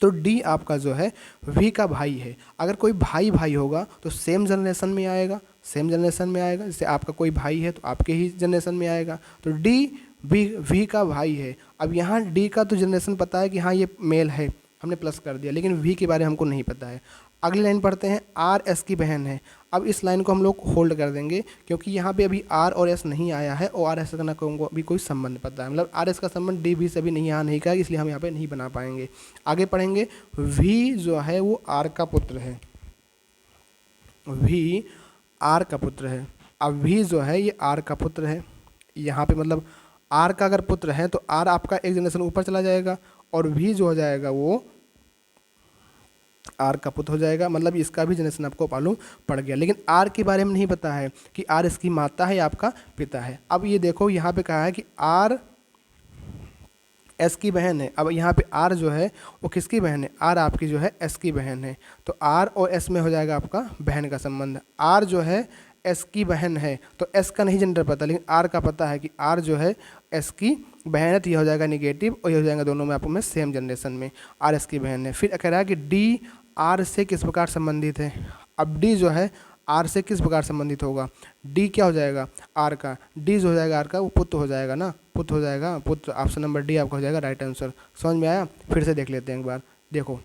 तो डी आपका जो है वी का भाई है। अगर कोई भाई भाई होगा तो सेम जनरेशन में आएगा, सेम जनरेशन में आएगा, जैसे आपका कोई भाई है तो आपके ही जनरेशन में आएगा, तो डी वी का भाई है। अब यहाँ डी का तो जनरेशन पता है कि हाँ ये मेल है, हमने प्लस कर दिया, लेकिन वी के बारे में हमको नहीं पता है। अगली लाइन पढ़ते हैं, आर एस की बहन है। अब इस लाइन को हम लोग होल्ड कर देंगे क्योंकि यहाँ पे अभी आर और एस नहीं आया है और आर एस का ना को अभी कोई संबंध पता है, मतलब आर एस का संबंध डी बी से अभी नहीं नहीं का, इसलिए हम यहाँ पे नहीं बना पाएंगे। आगे पढ़ेंगे, वी जो है वो आर का पुत्र है, वी आर का पुत्र है। अब वी जो है ये आर का पुत्र है, यहाँ पे मतलब आर का अगर पुत्र है तो आर आपका एक जनरेशन ऊपर चला जाएगा और वी जो हो जाएगा वो आर का पुत्र हो जाएगा, मतलब इसका भी जनरेशन आपको मालूम पड़ गया। लेकिन आर के बारे में नहीं पता है कि आर इसकी माता है या आपका पिता है। अब ये देखो यहाँ पे कहा है कि आर एस की बहन है। अब यहाँ पे आर जो है वो किसकी बहन है, आर आपकी जो है एस की बहन है, तो आर और एस में हो जाएगा आपका बहन का संबंध। आर जो है एस की बहन है, तो एस का नहीं जेंडर पता, लेकिन आर का पता है कि आर जो है एस की बहन है, तो ये हो जाएगा निगेटिव और ये हो जाएगा दोनों में आपको में सेम जनरेशन में, आर एस की बहन है। फिर कह रहा है कि डी आर से किस प्रकार संबंधित है। अब डी जो है आर से किस प्रकार संबंधित होगा, डी क्या हो जाएगा, आर का, डी जो हो जाएगा आर का वो पुत्र हो जाएगा ना, पुत्र हो जाएगा, पुत्र। ऑप्शन नंबर डी आपका हो जाएगा राइट आंसर। समझ में आया, फिर से देख लेते हैं एक बार। देखो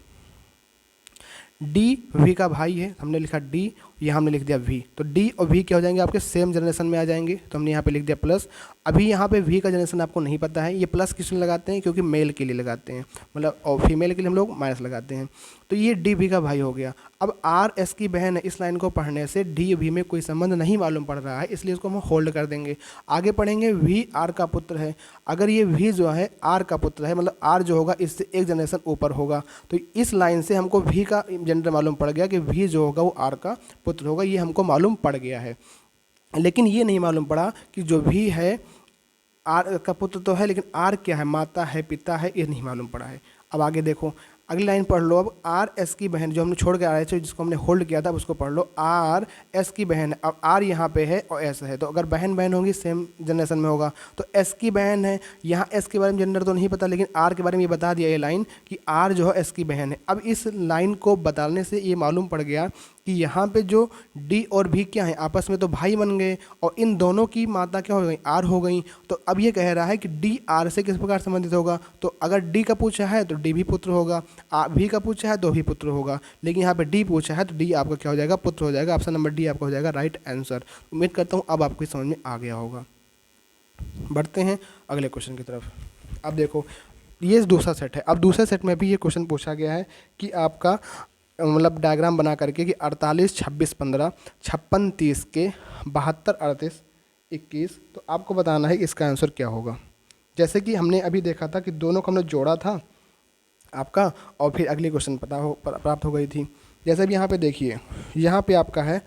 डी वी का भाई है, हमने लिखा डी, यहाँ हमने लिख दिया वी, तो डी और वी क्या हो जाएंगे आपके सेम जनरेशन में आ जाएंगे, तो हमने यहाँ पे लिख दिया प्लस। अभी यहाँ पे वी का जनरेशन आपको नहीं पता है, ये प्लस किस लिए लगाते हैं, क्योंकि मेल के लिए लगाते हैं, मतलब और फीमेल के लिए हम लोग माइनस लगाते हैं। तो ये डी वी का भाई हो गया। अब आर एस की बहन है, इस लाइन को पढ़ने से डी वी में कोई संबंध नहीं मालूम पड़ रहा है, इसलिए इसको हम होल्ड कर देंगे। आगे पढ़ेंगे, वी आर का पुत्र है। अगर ये वी जो है आर का पुत्र है, मतलब आर जो होगा इससे एक जनरेशन ऊपर होगा, तो इस लाइन से हमको वी का जेंडर मालूम पड़ गया कि वी जो होगा वो आर का पुत्र होगा, ये हमको मालूम पड़ गया है। लेकिन ये नहीं मालूम पड़ा कि जो वी है आर का पुत्र तो है, लेकिन आर क्या है, माता है, पिता है, ये नहीं मालूम पड़ा है। अब आगे देखो, अगली लाइन पढ़ लो। अब आर एस की बहन, जो हमने छोड़ के आ रहे थे जिसको हमने होल्ड किया था उसको पढ़ लो। आर एस की बहन है, अब आर यहाँ पे है और एस है, तो अगर बहन बहन होगी सेम जनरेशन में होगा, तो एस की बहन है। यहाँ एस के बारे में जेंडर तो नहीं पता, लेकिन आर के बारे में ये बता दिया ये लाइन कि आर जो है एस की बहन है। अब इस लाइन को बताने से ये मालूम पड़ गया कि कि यहाँ पे जो डी और भी क्या है आपस में तो भाई बन गए और इन दोनों की माता क्या हो गई, आर हो गई। तो अब ये कह रहा है कि डी आर से किस प्रकार संबंधित होगा, तो अगर डी का पूछा है तो डी भी पुत्र होगा, भी का पूछा है तो भी पुत्र होगा, लेकिन यहाँ पे डी पूछा है तो डी आपका क्या हो जाएगा, पुत्र हो जाएगा। ऑप्शन नंबर डी आपका हो जाएगा राइट आंसर। उम्मीद करता हूँ अब आपको समझ में आ गया होगा। बढ़ते हैं अगले क्वेश्चन की तरफ। अब देखो ये दूसरा सेट है। अब दूसरे सेट में भी ये क्वेश्चन पूछा गया है कि आपका मतलब डायग्राम बना करके कि 48 26 15 56 30 के 72 38 21, तो आपको बताना है कि इसका आंसर क्या होगा। जैसे कि हमने अभी देखा था कि दोनों को हमने जोड़ा था आपका और फिर अगली क्वेश्चन प्राप्त हो गई थी। जैसे भी यहाँ पे देखिए, यहाँ पे आपका है,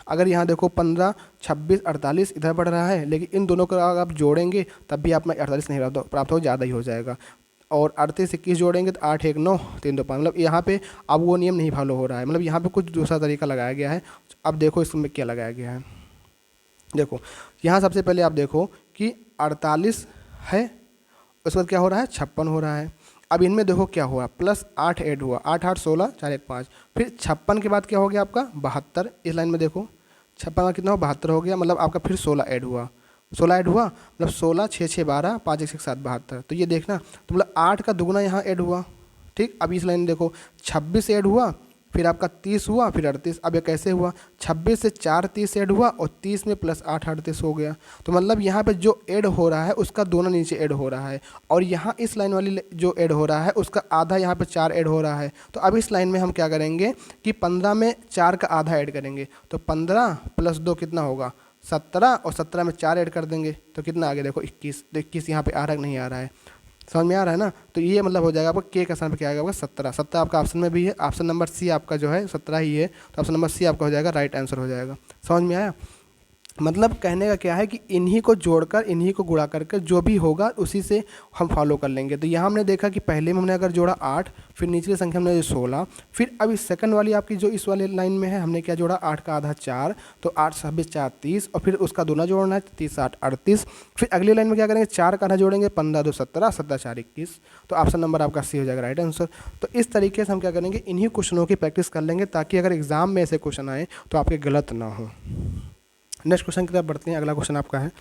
अगर यहाँ देखो 15 26 48 इधर बढ़ रहा है, लेकिन इन दोनों को अगर आप जोड़ेंगे तब भी आप में 48 नहीं प्राप्त हो, ज़्यादा ही हो जाएगा। और 38 21 जोड़ेंगे तो 8 1 9 3 2 5, मतलब यहाँ पे अब वो नियम नहीं फॉलो हो रहा है, मतलब यहाँ पे कुछ दूसरा तरीका लगाया गया है। अब देखो इसमें क्या लगाया गया है। देखो यहाँ सबसे पहले आप देखो कि 48 है, उसके बाद क्या हो रहा है 56 हो रहा है। अब इनमें देखो क्या हुआ, प्लस 8 ऐड हुआ, 8 8 16 4 1 5, फिर 56 के बाद क्या हो गया आपका 72। इस लाइन में देखो 56 का कितना हो 72 हो गया, मतलब आपका फिर 16 ऐड हुआ, 16 ऐड हुआ, मतलब 16 6 6 12 5 1 1 7 72। तो ये देखना तो मतलब 8 का दुगुना यहाँ ऐड हुआ। ठीक, अब इस लाइन में देखो 26 ऐड हुआ, फिर आपका 30 हुआ, फिर 38। अब ये कैसे हुआ, 26 से 4 30 ऐड हुआ और 30 में प्लस 8 38 हो गया। तो मतलब यहाँ पे जो ऐड हो रहा है उसका दोनों नीचे ऐड हो रहा है, और यहाँ इस लाइन वाली जो ऐड हो रहा है उसका आधा यहाँ पे 4 ऐड हो रहा है। तो अब इस लाइन में हम क्या करेंगे कि 15 में 4 का आधा ऐड करेंगे, तो 15 प्लस 2 कितना होगा 17, और 17 में 4 ऐड कर देंगे तो कितना आ गया देखो 21। तो 21 यहाँ पे आ रहा है नहीं आ रहा है, समझ में आ रहा है ना। तो ये मतलब हो जाएगा आपका के का स्थान पे क्या आएगा आपका 17। 17 आपका ऑप्शन में भी है, ऑप्शन नंबर सी आपका जो है 17 ही है, तो ऑप्शन नंबर सी आपका हो जाएगा राइट आंसर हो जाएगा। समझ में आया, मतलब कहने का क्या है कि इन्हीं को जोड़कर इन्हीं को गुणा करके जो भी होगा उसी से हम फॉलो कर लेंगे। तो यहाँ हमने देखा कि पहले में हमने अगर जोड़ा 8, फिर निचली संख्या हमने जो 16, फिर अभी सेकंड वाली आपकी जो इस वाले लाइन में है हमने क्या जोड़ा 8 का आधा 4, तो 8 26 4 30, और फिर उसका दूना जोड़ना है 30 8 38। फिर अगली लाइन में क्या करेंगे 4 का आधा जोड़ेंगे 15 2 17 17 4 21, तो ऑप्शन नंबर आपका सी हो जाएगा राइट आंसर। तो इस तरीके से हम क्या करेंगे इन्हीं क्वेश्चनों की प्रैक्टिस कर लेंगे ताकि अगर एग्जाम में ऐसे क्वेश्चन आए तो आपके गलत ना हो। नेक्स्ट क्वेश्चन की तरफ बढ़ते हैं। अगला क्वेश्चन आपका है,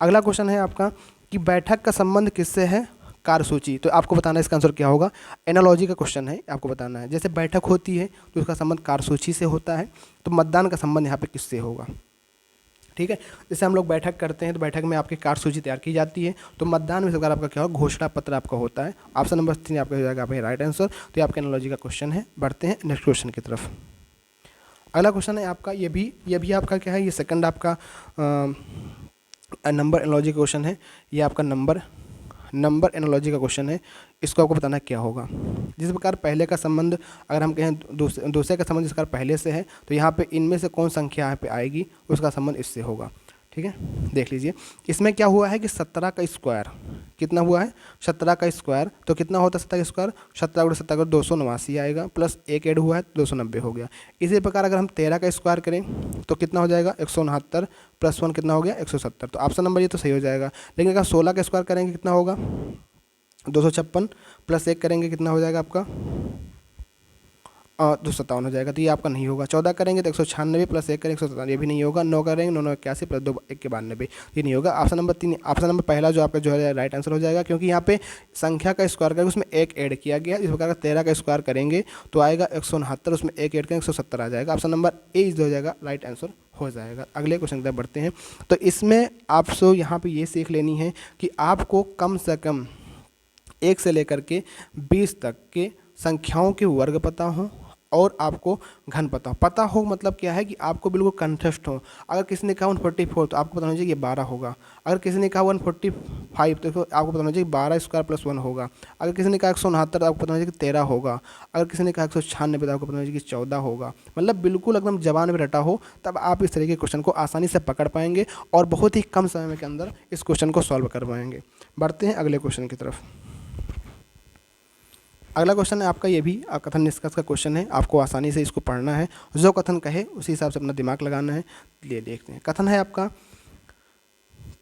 अगला क्वेश्चन है आपका कि बैठक का संबंध किससे है, कार्यसूची। तो आपको बताना है इसका आंसर क्या होगा। एनालॉजी का क्वेश्चन है, आपको बताना है जैसे बैठक होती है तो उसका संबंध कार्यसूची से होता है, तो मतदान का संबंध यहाँ पे किससे होगा। ठीक है, जैसे हम लोग बैठक करते हैं तो बैठक में आपकी कार्यसूची तैयार की जाती है, तो मतदान में सरकार आपका क्या होगा घोषणा पत्र आपका होता है। ऑप्शन नंबर 3 आपका हो जाएगा आपका राइट आंसर। तो ये आपका एनालॉजी का क्वेश्चन है। बढ़ते हैं नेक्स्ट क्वेश्चन की तरफ। अगला क्वेश्चन है आपका ये भी आपका क्या है, ये सेकंड आपका नंबर एनालॉजी का क्वेश्चन है। ये आपका नंबर एनालॉजी का क्वेश्चन है। इसको आपको बताना क्या होगा। जिस प्रकार पहले का संबंध अगर हम कहें दूसरे का संबंध जिस प्रकार पहले से है, तो यहाँ पे इनमें से कौन संख्या यहाँ पे आएगी उसका संबंध इससे होगा। ठीक है, देख लीजिए इसमें क्या हुआ है कि 17 का स्क्वायर कितना हुआ है, 17 का स्क्वायर तो कितना होता है 17 का स्क्वायर, 17 × 17 289 आएगा, प्लस 1 ऐड हुआ है 290 हो गया। इसी प्रकार अगर हम 13 का स्क्वायर करें तो कितना हो जाएगा 169, प्लस 1 कितना हो गया 170। तो ऑप्शन नंबर ये तो सही हो जाएगा। लेकिन अगर 16 का स्क्वायर करेंगे कितना होगा 256, प्लस 1 करेंगे कितना हो जाएगा आपका 257 हो जाएगा, तो ये आपका नहीं होगा। 14 करेंगे तो 196, प्लस 1 करेंगे 157, ये भी नहीं होगा। 9 करेंगे 9 9 81, प्लस 2 1 के 92, ये नहीं होगा। ऑप्शन नंबर 3, ऑप्शन नंबर पहला जो आपका जो है राइट आंसर हो जाएगा, क्योंकि यहाँ पे संख्या का स्क्वायर करके उसमें 1 ऐड किया गया। इस प्रकार का 13 का स्क्वायर करेंगे तो आएगा 169, उसमें 1 ऐड करेंगे 170 आ जाएगा। ऑप्शन नंबर ए जो हो जाएगा राइट आंसर हो जाएगा। अगले क्वेश्चन की तरफ बढ़ते हैं। तो इसमें आपसे यहाँ पर ये सीख लेनी है कि आपको कम से कम 1 से लेकर के 20 तक के संख्याओं के वर्ग पता हो और आपको घन पता हो मतलब क्या है कि आपको बिल्कुल कंठस्थ हो। अगर किसी ने कहा 144 तो आपको पता होना चाहिए कि 12 होगा। अगर किसी ने कहा 145 तो आपको पता होना चाहिए 12 स्क्वायर प्लस 1 होगा। अगर किसी ने कहा 169 तो आपको पता होना चाहिए कि 13 होगा। अगर किसी ने कहा 196 तो आपको पता होना चाहिए कि 14 होगा। मतलब बिल्कुल एकदम जबान में रटा हो, तब आप इस तरीके के क्वेश्चन को आसानी से पकड़ पाएंगे और बहुत ही कम समय के अंदर इस क्वेश्चन को सॉल्व कर पाएंगे। बढ़ते हैं अगले क्वेश्चन की तरफ। अगला क्वेश्चन है आपका, ये भी कथन निष्कर्ष का क्वेश्चन है। आपको आसानी से इसको पढ़ना है, जो कथन कहे उसी हिसाब से अपना दिमाग लगाना है। लिए देखते हैं। कथन है आपका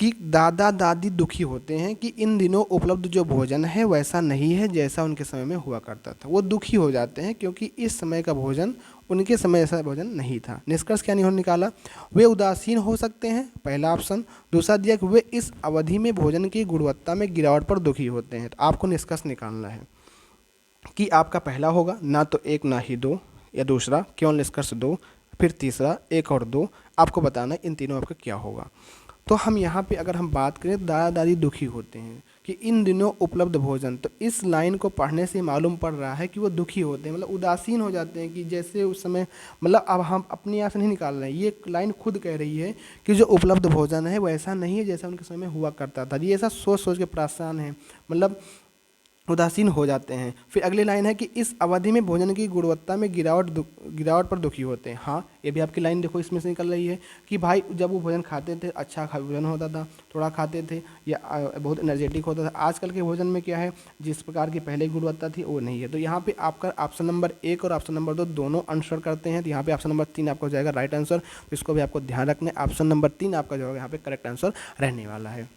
कि दादा दादी दुखी होते हैं कि इन दिनों उपलब्ध जो भोजन है वैसा नहीं है जैसा उनके समय में हुआ करता था। वो दुखी हो जाते हैं क्योंकि इस समय का भोजन उनके समय ऐसा भोजन नहीं था। निष्कर्ष क्या नहीं निकाला, वे उदासीन हो सकते हैं, पहला ऑप्शन। दूसरा दिया कि वे इस अवधि में भोजन की गुणवत्ता में गिरावट पर दुखी होते हैं। तो आपको निष्कर्ष निकालना है कि आपका पहला होगा ना तो एक ना ही दो, या दूसरा केवल निष्कर्ष दो, फिर तीसरा एक और दो। आपको बताना इन तीनों आपका क्या होगा। तो हम यहाँ पे अगर हम बात करें दादा दादी दुखी होते हैं कि इन दिनों उपलब्ध भोजन, तो इस लाइन को पढ़ने से मालूम पड़ रहा है कि वो दुखी होते हैं, मतलब उदासीन हो जाते हैं कि जैसे उस समय, मतलब अब हम अपने यहाँ से नहीं निकाल रहे हैं, ये लाइन खुद कह रही है कि जो उपलब्ध भोजन है वैसा नहीं है जैसा उनके समय हुआ करता था। ये ऐसा सोच सोच के परेशान है, मतलब उदासीन हो जाते हैं। फिर अगली लाइन है कि इस अवधि में भोजन की गुणवत्ता में गिरावट पर दुखी होते हैं। हाँ, ये भी आपकी लाइन देखो इसमें से निकल रही है कि भाई जब वो भोजन खाते थे अच्छा भोजन होता था, थोड़ा खाते थे या बहुत एनर्जेटिक होता था। आजकल के भोजन में क्या है, जिस प्रकार की पहले गुणवत्ता थी वो नहीं है। तो यहाँ पे आपका ऑप्शन नंबर 1 और ऑप्शन नंबर 2 दोनों आंसर करते हैं। तो यहाँ पे ऑप्शन नंबर 3 आपका हो जाएगा राइट आंसर। तो इसको भी आपको ध्यान रखना है, ऑप्शन नंबर 3 आपका जो होगा यहाँ पे करेक्ट आंसर रहने वाला है।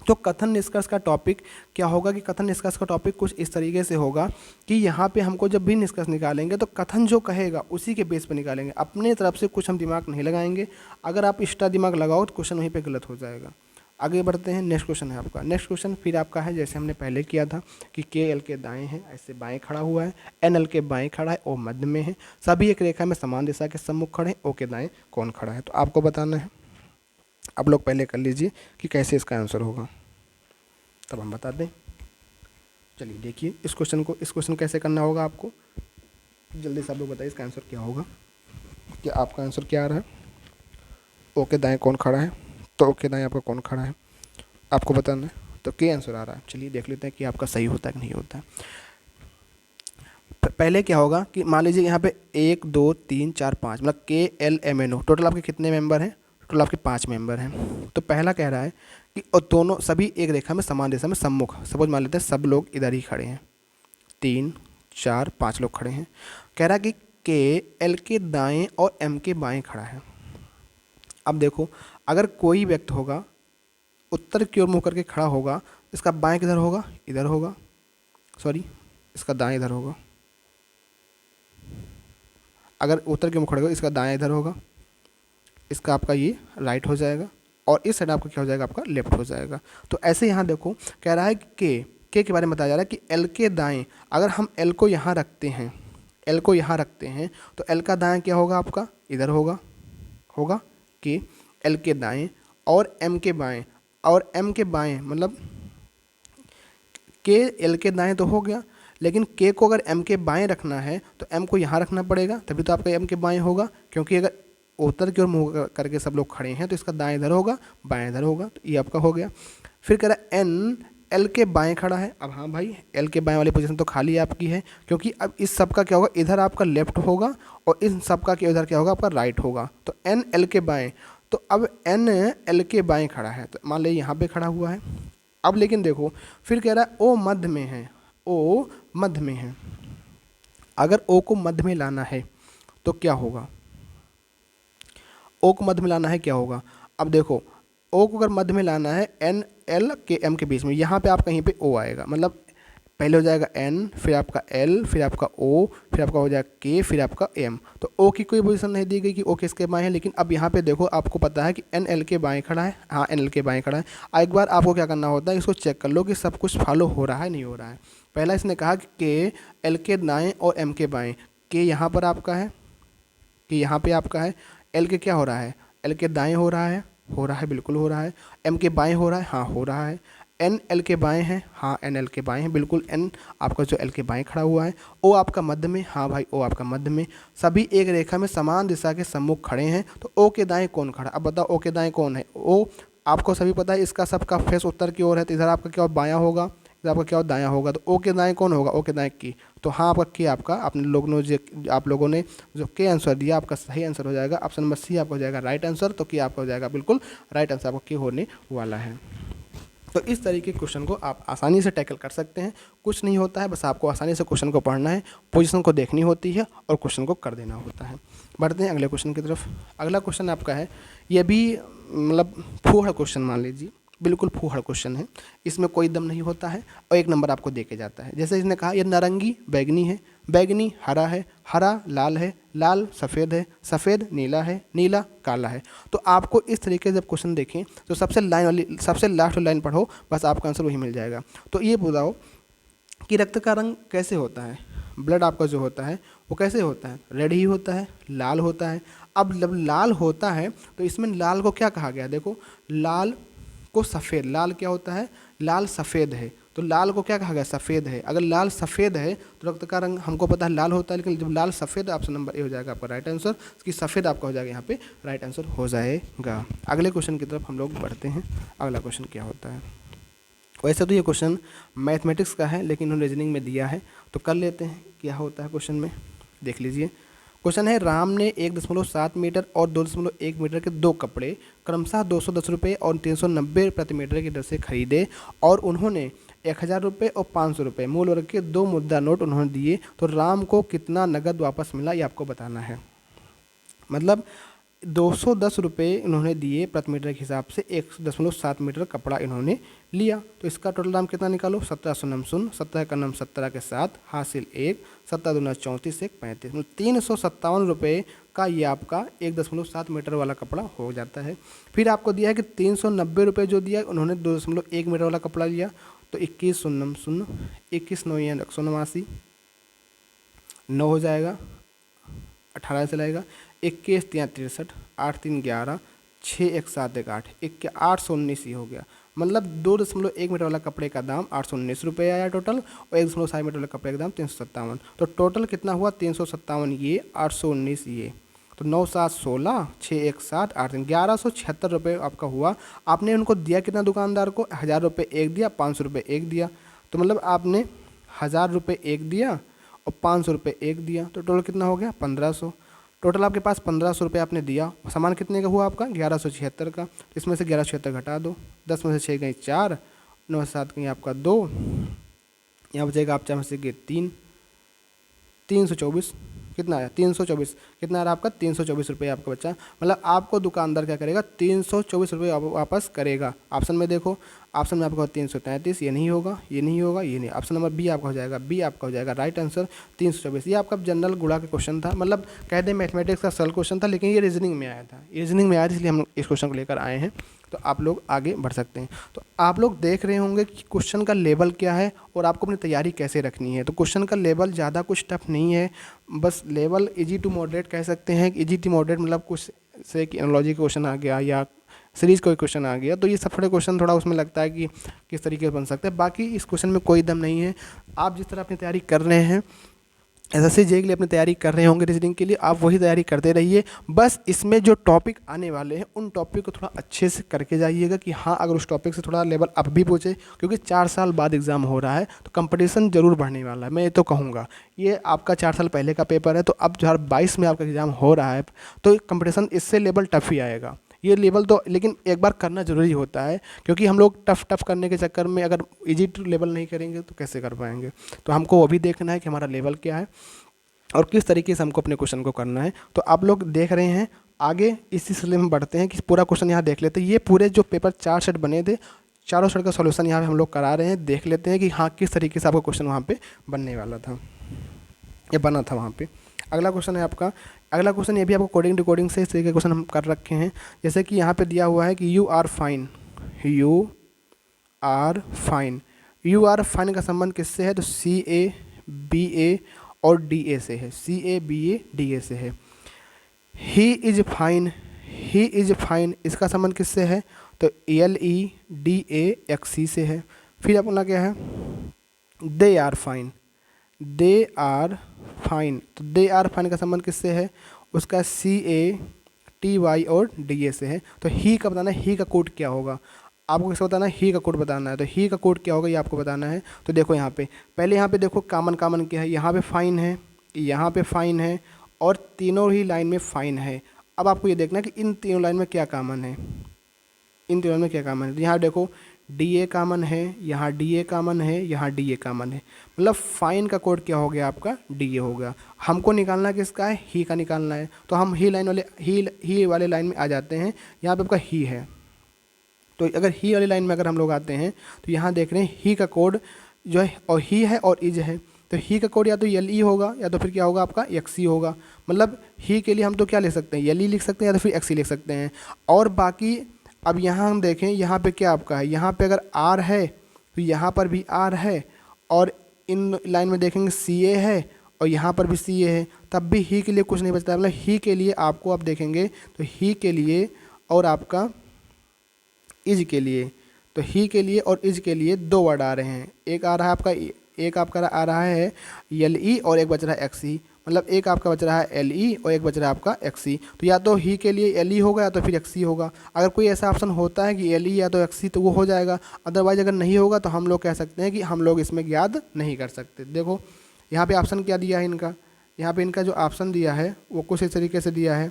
तो कथन निष्कर्ष का टॉपिक क्या होगा कि कथन निष्कर्ष का टॉपिक कुछ इस तरीके से होगा कि यहाँ पे हमको जब भी निष्कर्ष निकालेंगे तो कथन जो कहेगा उसी के बेस पर निकालेंगे, अपने तरफ से कुछ हम दिमाग नहीं लगाएंगे। अगर आप एक्स्ट्रा दिमाग लगाओ तो क्वेश्चन वहीं पे गलत हो जाएगा। आगे बढ़ते हैं, नेक्स्ट क्वेश्चन है आपका। नेक्स्ट क्वेश्चन फिर आपका है जैसे हमने पहले किया था कि के एल के दाएँ हैं, ऐसे बाएँ खड़ा हुआ है, एन एल के बाएँ खड़ा है, ओ मध्य में है, सभी एक रेखा में समान दिशा के सम्मुख खड़े हैं, ओ के दाएँ कौन खड़ा है। तो आपको बताना है, आप लोग पहले कर लीजिए कि कैसे इसका आंसर होगा, तब हम बता दें। चलिए देखिए इस क्वेश्चन कैसे करना होगा आपको, जल्दी से आप लोग बताइए इसका आंसर क्या होगा। कि आपका आंसर क्या आ रहा है, ओ के दाएँ कौन खड़ा है, तो ओ के दाएँ आपका कौन खड़ा है आपको बताना है। तो के आंसर आ रहा है, चलिए देख लेते हैं कि आपका सही होता है कि नहीं होता है। पहले क्या होगा कि मान लीजिए यहाँ पे 1 2 3 4 5 मतलब K L M N O, total आपके कितने मेंबर हैं, टोटल आपके 5 मेंबर हैं। तो पहला कह रहा है कि और दोनों सभी एक रेखा में समान दिशा में सम्मुख, सपोज मान लेते हैं सब लोग इधर ही खड़े हैं, 3 4 5 लोग खड़े हैं। कह रहा है कि के एल के दाएं और एम के बाएं खड़ा है। अब देखो अगर कोई व्यक्ति होगा उत्तर की ओर मुँह करके खड़ा होगा, इसका बाएं किधर होगा, इधर होगा, सॉरी इसका दाएं इधर होगा। अगर उत्तर की ओर खड़े होगा इसका दाएं इधर होगा, इसका आपका ये राइट हो जाएगा, और इस साइड आपका क्या हो जाएगा, आपका लेफ्ट हो जाएगा। तो ऐसे यहाँ देखो कह रहा है कि के बारे में बताया जा रहा है कि एल के दाएं, अगर हम एल को यहाँ रखते हैं, एल को यहाँ रखते हैं तो एल का दाएं क्या होगा, आपका इधर होगा कि एल के दाएं, और एम के बाएं, और एम के बाएं मतलब के एल के दाएं तो हो गया, लेकिन के को अगर एम के बाएं रखना है तो एम को यहाँ रखना पड़ेगा, तभी तो आपका एम के बाएं होगा। क्योंकि अगर उत्तर की ओर मुँह करके सब लोग खड़े हैं तो इसका दाएं इधर होगा, बाएं इधर होगा, तो ये आपका हो गया। फिर कह रहा है एन एल के बाएं खड़ा है। अब हाँ भाई एल के बाएं वाली पोजीशन तो खाली आपकी है, क्योंकि अब इस सब का क्या होगा, इधर आपका लेफ्ट होगा और इस सब का इधर क्या होगा, आपका राइट होगा। तो एन एल के बाएं, तो अब एन एल के बाएं खड़ा है, तो मान लीजिए यहाँ पे खड़ा हुआ है। अब लेकिन देखो फिर कह रहा है ओ मध्य में है, ओ मध्य में है। अगर ओ को मध्य में लाना है तो क्या होगा, ओ को मध्य में लाना है क्या होगा। अब देखो ओ को अगर मध्य में लाना है एन एल के एम के बीच में, यहाँ पे आप कहीं पे ओ आएगा, मतलब पहले हो जाएगा एन, फिर आपका एल, फिर आपका ओ, फिर आपका हो जाएगा के, फिर आपका एम। तो ओ की कोई पोजीशन नहीं दी गई कि ओ किसके बाएं है, लेकिन अब यहाँ पे देखो आपको पता है कि एन एल के बाएं खड़ा है, हाँ एन एल के बाएं खड़ा है। एक बार आपको क्या करना होता है, इसको चेक कर लो कि सब कुछ फॉलो हो रहा है नहीं हो रहा है। पहला इसने कहा कि के एल के दाएँ और एम के बाएँ, के यहाँ पर आपका है, कि यहाँ पे आपका है, एल के क्या हो रहा है, एल के दाएँ हो रहा है बिल्कुल हो रहा है, एम के बाएँ हो रहा है, हाँ हो रहा है, एन एल के बाएँ हैं, हाँ एन एल के बाएँ हैं बिल्कुल, एन आपका जो एल के बाएँ खड़ा हुआ है, ओ आपका मध्य में, हाँ भाई ओ आपका मध्य में, सभी एक रेखा में समान दिशा के सम्मुख खड़े हैं। तो ओ के दाएँ कौन खड़ा, अब बताओ ओ के दाएँ कौन है, ओ आपको सभी पता है इसका सबका फेस उत्तर की ओर है, तो इधर आपका क्या बायाँ होगा, इधर आपका क्या दायाँ होगा। तो ओ के दाएँ कौन होगा, ओ के दाएँ की, तो हाँ आपका के आपका आप लोगों ने जो के आंसर दिया आपका सही आंसर हो जाएगा। ऑप्शन नंबर सी आपका हो जाएगा राइट आंसर। तो के आपका हो जाएगा बिल्कुल राइट आंसर, आपका के होने वाला है। तो इस तरीके के क्वेश्चन को आप आसानी से टैकल कर सकते हैं। कुछ नहीं होता है, बस आपको आसानी से क्वेश्चन को पढ़ना है, पोजीशन को देखनी होती है और क्वेश्चन को कर देना होता है। बढ़ते हैं अगले क्वेश्चन की तरफ। अगला क्वेश्चन आपका है, ये भी मतलब फूहड़ क्वेश्चन मान लीजिए, बिल्कुल फूहड़ क्वेश्चन है, इसमें कोई दम नहीं होता है और 1 नंबर आपको दे के जाता है। जैसे इसने कहा ये नारंगी बैगनी है, बैगनी हरा है, हरा लाल है, लाल सफ़ेद है, सफ़ेद नीला है, नीला काला है। तो आपको इस तरीके से जब क्वेश्चन देखें तो सबसे लास्ट लाइन पढ़ो, बस आपका आंसर वही मिल जाएगा। तो ये बताओ कि रक्त का रंग कैसे होता है, ब्लड आपका जो होता है वो कैसे होता है, रेड ही होता है, लाल होता है। अब जब लाल होता है तो इसमें लाल को क्या कहा गया, देखो लाल को सफ़ेद, लाल क्या होता है, लाल सफ़ेद है, तो लाल को क्या कहा गया, सफ़ेद है। अगर लाल सफ़ेद है तो रक्त का रंग हमको पता है लाल होता है, लेकिन जब लाल सफ़ेद, ऑप्शन नंबर ए हो जाएगा आपका राइट आंसर, कि सफ़ेद आपका हो जाएगा यहाँ पे राइट आंसर हो जाएगा। अगले क्वेश्चन की तरफ हम लोग बढ़ते हैं। अगला क्वेश्चन क्या होता है, वैसे तो ये क्वेश्चन मैथमेटिक्स का है लेकिन उन्होंने रीजनिंग में दिया है, तो कर लेते हैं क्या होता है क्वेश्चन में। देख लीजिए, क्वेश्चन है, राम ने 1.7 मीटर और 2.1 मीटर के 2 कपड़े क्रमशः 210 रुपये और 390 प्रति मीटर की दर से खरीदे और उन्होंने 1000 रुपये और 500 रुपये मूल वर्ग के 2 मुद्रा नोट उन्होंने दिए, तो राम को कितना नगद वापस मिला, ये आपको बताना है। मतलब 210 रुपये इन्होंने दिए प्रति मीटर के हिसाब से, 1.7 मीटर कपड़ा इन्होंने लिया, तो इसका टोटल दाम कितना निकालो, 17 शून्य शून्य, 17 का नाम 17 के साथ हासिल 1, 17 दूना 34, 1 35, मतलब 357 रुपये का ये आपका 1.7 मीटर वाला कपड़ा हो जाता है। फिर आपको दिया है कि 390 रुपये जो दिया उन्होंने 2.1 मीटर वाला कपड़ा लिया, तो 21 शून्य शून्य, 21 9 189, 9 हो जाएगा, 18 से लाएगा, 21 3 63, 8 3 11, 6 1 7 1 8, 819 ही हो गया। मतलब 2.1 मीटर वाला कपड़े का दाम 819 रुपये आया टोटल, और 1.7 मीटर वाले कपड़े का दाम 357। तो टोटल कितना हुआ, 357 ये, 819 ये, तो 9 7 16, 6 1 7, 8 3, 1176 रुपये आपका हुआ। आपने उनको दिया कितना, दुकानदार को 1000 रुपये एक दिया, 500 रुपये एक दिया, तो मतलब आपने 1000 रुपये एक दिया और 500 रुपये एक दिया, तो टोटल कितना हो गया, 1500। टोटल आपके पास 1500 रुपये आपने दिया, सामान कितने का हुआ आपका, 1176 का, इसमें से 1176 घटा दो, 10 में से 6 गई 4, 9 से 7 गई आपका 2, यहाँ बचेगा आप 4 में से गए 3, 324, कितना आया, 324, कितना आ रहा आपका, 324 रुपये आपका बचा। मतलब आपको दुकानदार क्या करेगा, 324 रुपये वापस करेगा। ऑप्शन में देखो, ऑप्शन में आपका 333, ये नहीं होगा, ये नहीं होगा, ये नहीं, ऑप्शन नंबर बी आपका हो जाएगा, बी आपका हो जाएगा राइट आंसर 324। ये आपका जनरल गुणा का क्वेश्चन था, मतलब कह दें मैथमेटिक्स का सरल क्वेश्चन था, लेकिन ये रीजनिंग में आया था, ये रीजनिंग में आया था, इसलिए हम इस क्वेश्चन को लेकर आए हैं। तो आप लोग आगे बढ़ सकते हैं। तो आप लोग देख रहे होंगे कि क्वेश्चन का लेवल क्या है और आपको अपनी तैयारी कैसे रखनी है। तो क्वेश्चन का लेवल ज़्यादा कुछ टफ नहीं है, बस लेवल इजी टू मॉडरेट कह सकते हैं। इजी टू मॉडरेट मतलब कुछ से कि एनालॉजी क्वेश्चन आ गया या सीरीज कोई क्वेश्चन आ गया, तो ये सब थोड़े क्वेश्चन थोड़ा उसमें लगता है कि किस तरीके से बन सकते हैं। बाकी इस क्वेश्चन में कोई दम नहीं है। आप जिस तरह अपनी तैयारी कर रहे हैं, एसएससी जे के लिए अपनी तैयारी कर रहे होंगे रीजनिंग के लिए, आप वही तैयारी करते रहिए। बस इसमें जो टॉपिक आने वाले हैं उन टॉपिक को थोड़ा अच्छे से करके जाइएगा कि हाँ, अगर उस टॉपिक से थोड़ा लेवल अप भी पूछे, क्योंकि 4 साल बाद एग्ज़ाम हो रहा है तो कंपटीशन जरूर बढ़ने वाला है। मैं ये तो कहूँगा, ये आपका 4 साल पहले का पेपर है, तो अब 2022 में आपका एग्ज़ाम हो रहा है, तो कंपटीशन इससे लेवल टफ ही आएगा। ये लेवल तो लेकिन एक बार करना ज़रूरी होता है, क्योंकि हम लोग टफ करने के चक्कर में अगर इजी लेवल नहीं करेंगे तो कैसे कर पाएंगे। तो हमको वो भी देखना है कि हमारा लेवल क्या है और किस तरीके से हमको अपने क्वेश्चन को करना है। तो आप लोग देख रहे हैं, आगे इसी सिलसिले में बढ़ते हैं कि पूरा क्वेश्चन यहाँ देख लेते हैं। ये पूरे जो पेपर 4 सेट बने थे, चारों सेट का सॉल्यूशन यहाँ पे हम लोग करा रहे हैं। देख लेते हैं कि हाँ, किस तरीके से आपका क्वेश्चन वहाँ पे बनने वाला था या बना था वहाँ पे। अगला क्वेश्चन है आपका, अगला क्वेश्चन ये भी आपको कोडिंग डिकोडिंग से इस तरीके के क्वेश्चन हम कर रखे हैं। जैसे कि यहाँ पे दिया हुआ है कि you are fine, you are fine, you are fine का संबंध किससे है, तो CA BA और DA से है, CA BA DA से है। He is fine, he is fine, इसका संबंध किससे है, तो LEDAXC से है। फिर अपना क्या है, they are fine, they are fine, तो दे आर फाइन का संबंध किससे है, उसका CATY और DA से है। तो ही का बताना है, ही का कोड क्या होगा, आपको किसका बताना है, ही का कोड बताना है। तो ही का कोड क्या होगा ये आपको बताना है। तो देखो यहाँ पे पहले यहाँ पे देखो कॉमन क्या है, यहाँ पे फाइन है, यहाँ पे फाइन है और तीनों ही लाइन में फाइन है। अब आपको ये देखना है कि इन तीनों लाइन में क्या कॉमन है, इन तीनों में क्या कॉमन है। तो यहाँ देखो डी ए कॉमन है, यहाँ डी ए कॉमन है, यहाँ डी ए कॉमन है, मतलब फाइन का कोड क्या हो गया आपका, डी ए हो गया। हमको निकालना किसका है, ही का निकालना है, तो हम ही वाले लाइन में आ जाते हैं। यहाँ पे आपका ही है, तो अगर ही वाली लाइन में अगर हम लोग आते हैं तो यहाँ देख रहे हैं ही का कोड जो है, और ही है और इज है, तो ही का कोड या तो एल ई होगा या तो फिर क्या होगा आपका एक्स ई होगा। मतलब ही के लिए हम तो क्या लिख सकते हैं, एल ई लिख सकते हैं या तो फिर एक्स ई लिख सकते हैं। और बाकी अब यहाँ हम देखें, यहाँ पे क्या आपका है, यहाँ पे अगर आर है तो यहाँ पर भी आर है, और इन लाइन में देखेंगे सी ए है और यहाँ पर भी सी ए है, तब भी ही के लिए कुछ नहीं बचता है। मतलब ही के लिए आपको आप देखेंगे तो ही के लिए और आपका इज के लिए, तो ही के लिए और इज के लिए दो वर्ड आ रहे हैं। एक आ रहा है आपका, एक आपका आ रहा है एल ई और एक बच रहा है एक्स ई, मतलब एक आपका बच रहा है एल ई और एक बच रहा है आपका एक्स ई। तो या तो ही के लिए एल ई होगा या तो फिर एक्स ई होगा। अगर कोई ऐसा ऑप्शन होता है कि एल ई या तो एक्स ई तो वो हो जाएगा, अदरवाइज अगर नहीं होगा तो हम लोग कह सकते हैं कि हम लोग इसमें याद नहीं कर सकते। देखो यहाँ पे ऑप्शन क्या दिया है इनका, यहाँ पे इनका जो ऑप्शन दिया है वो कुछ इस तरीके से दिया है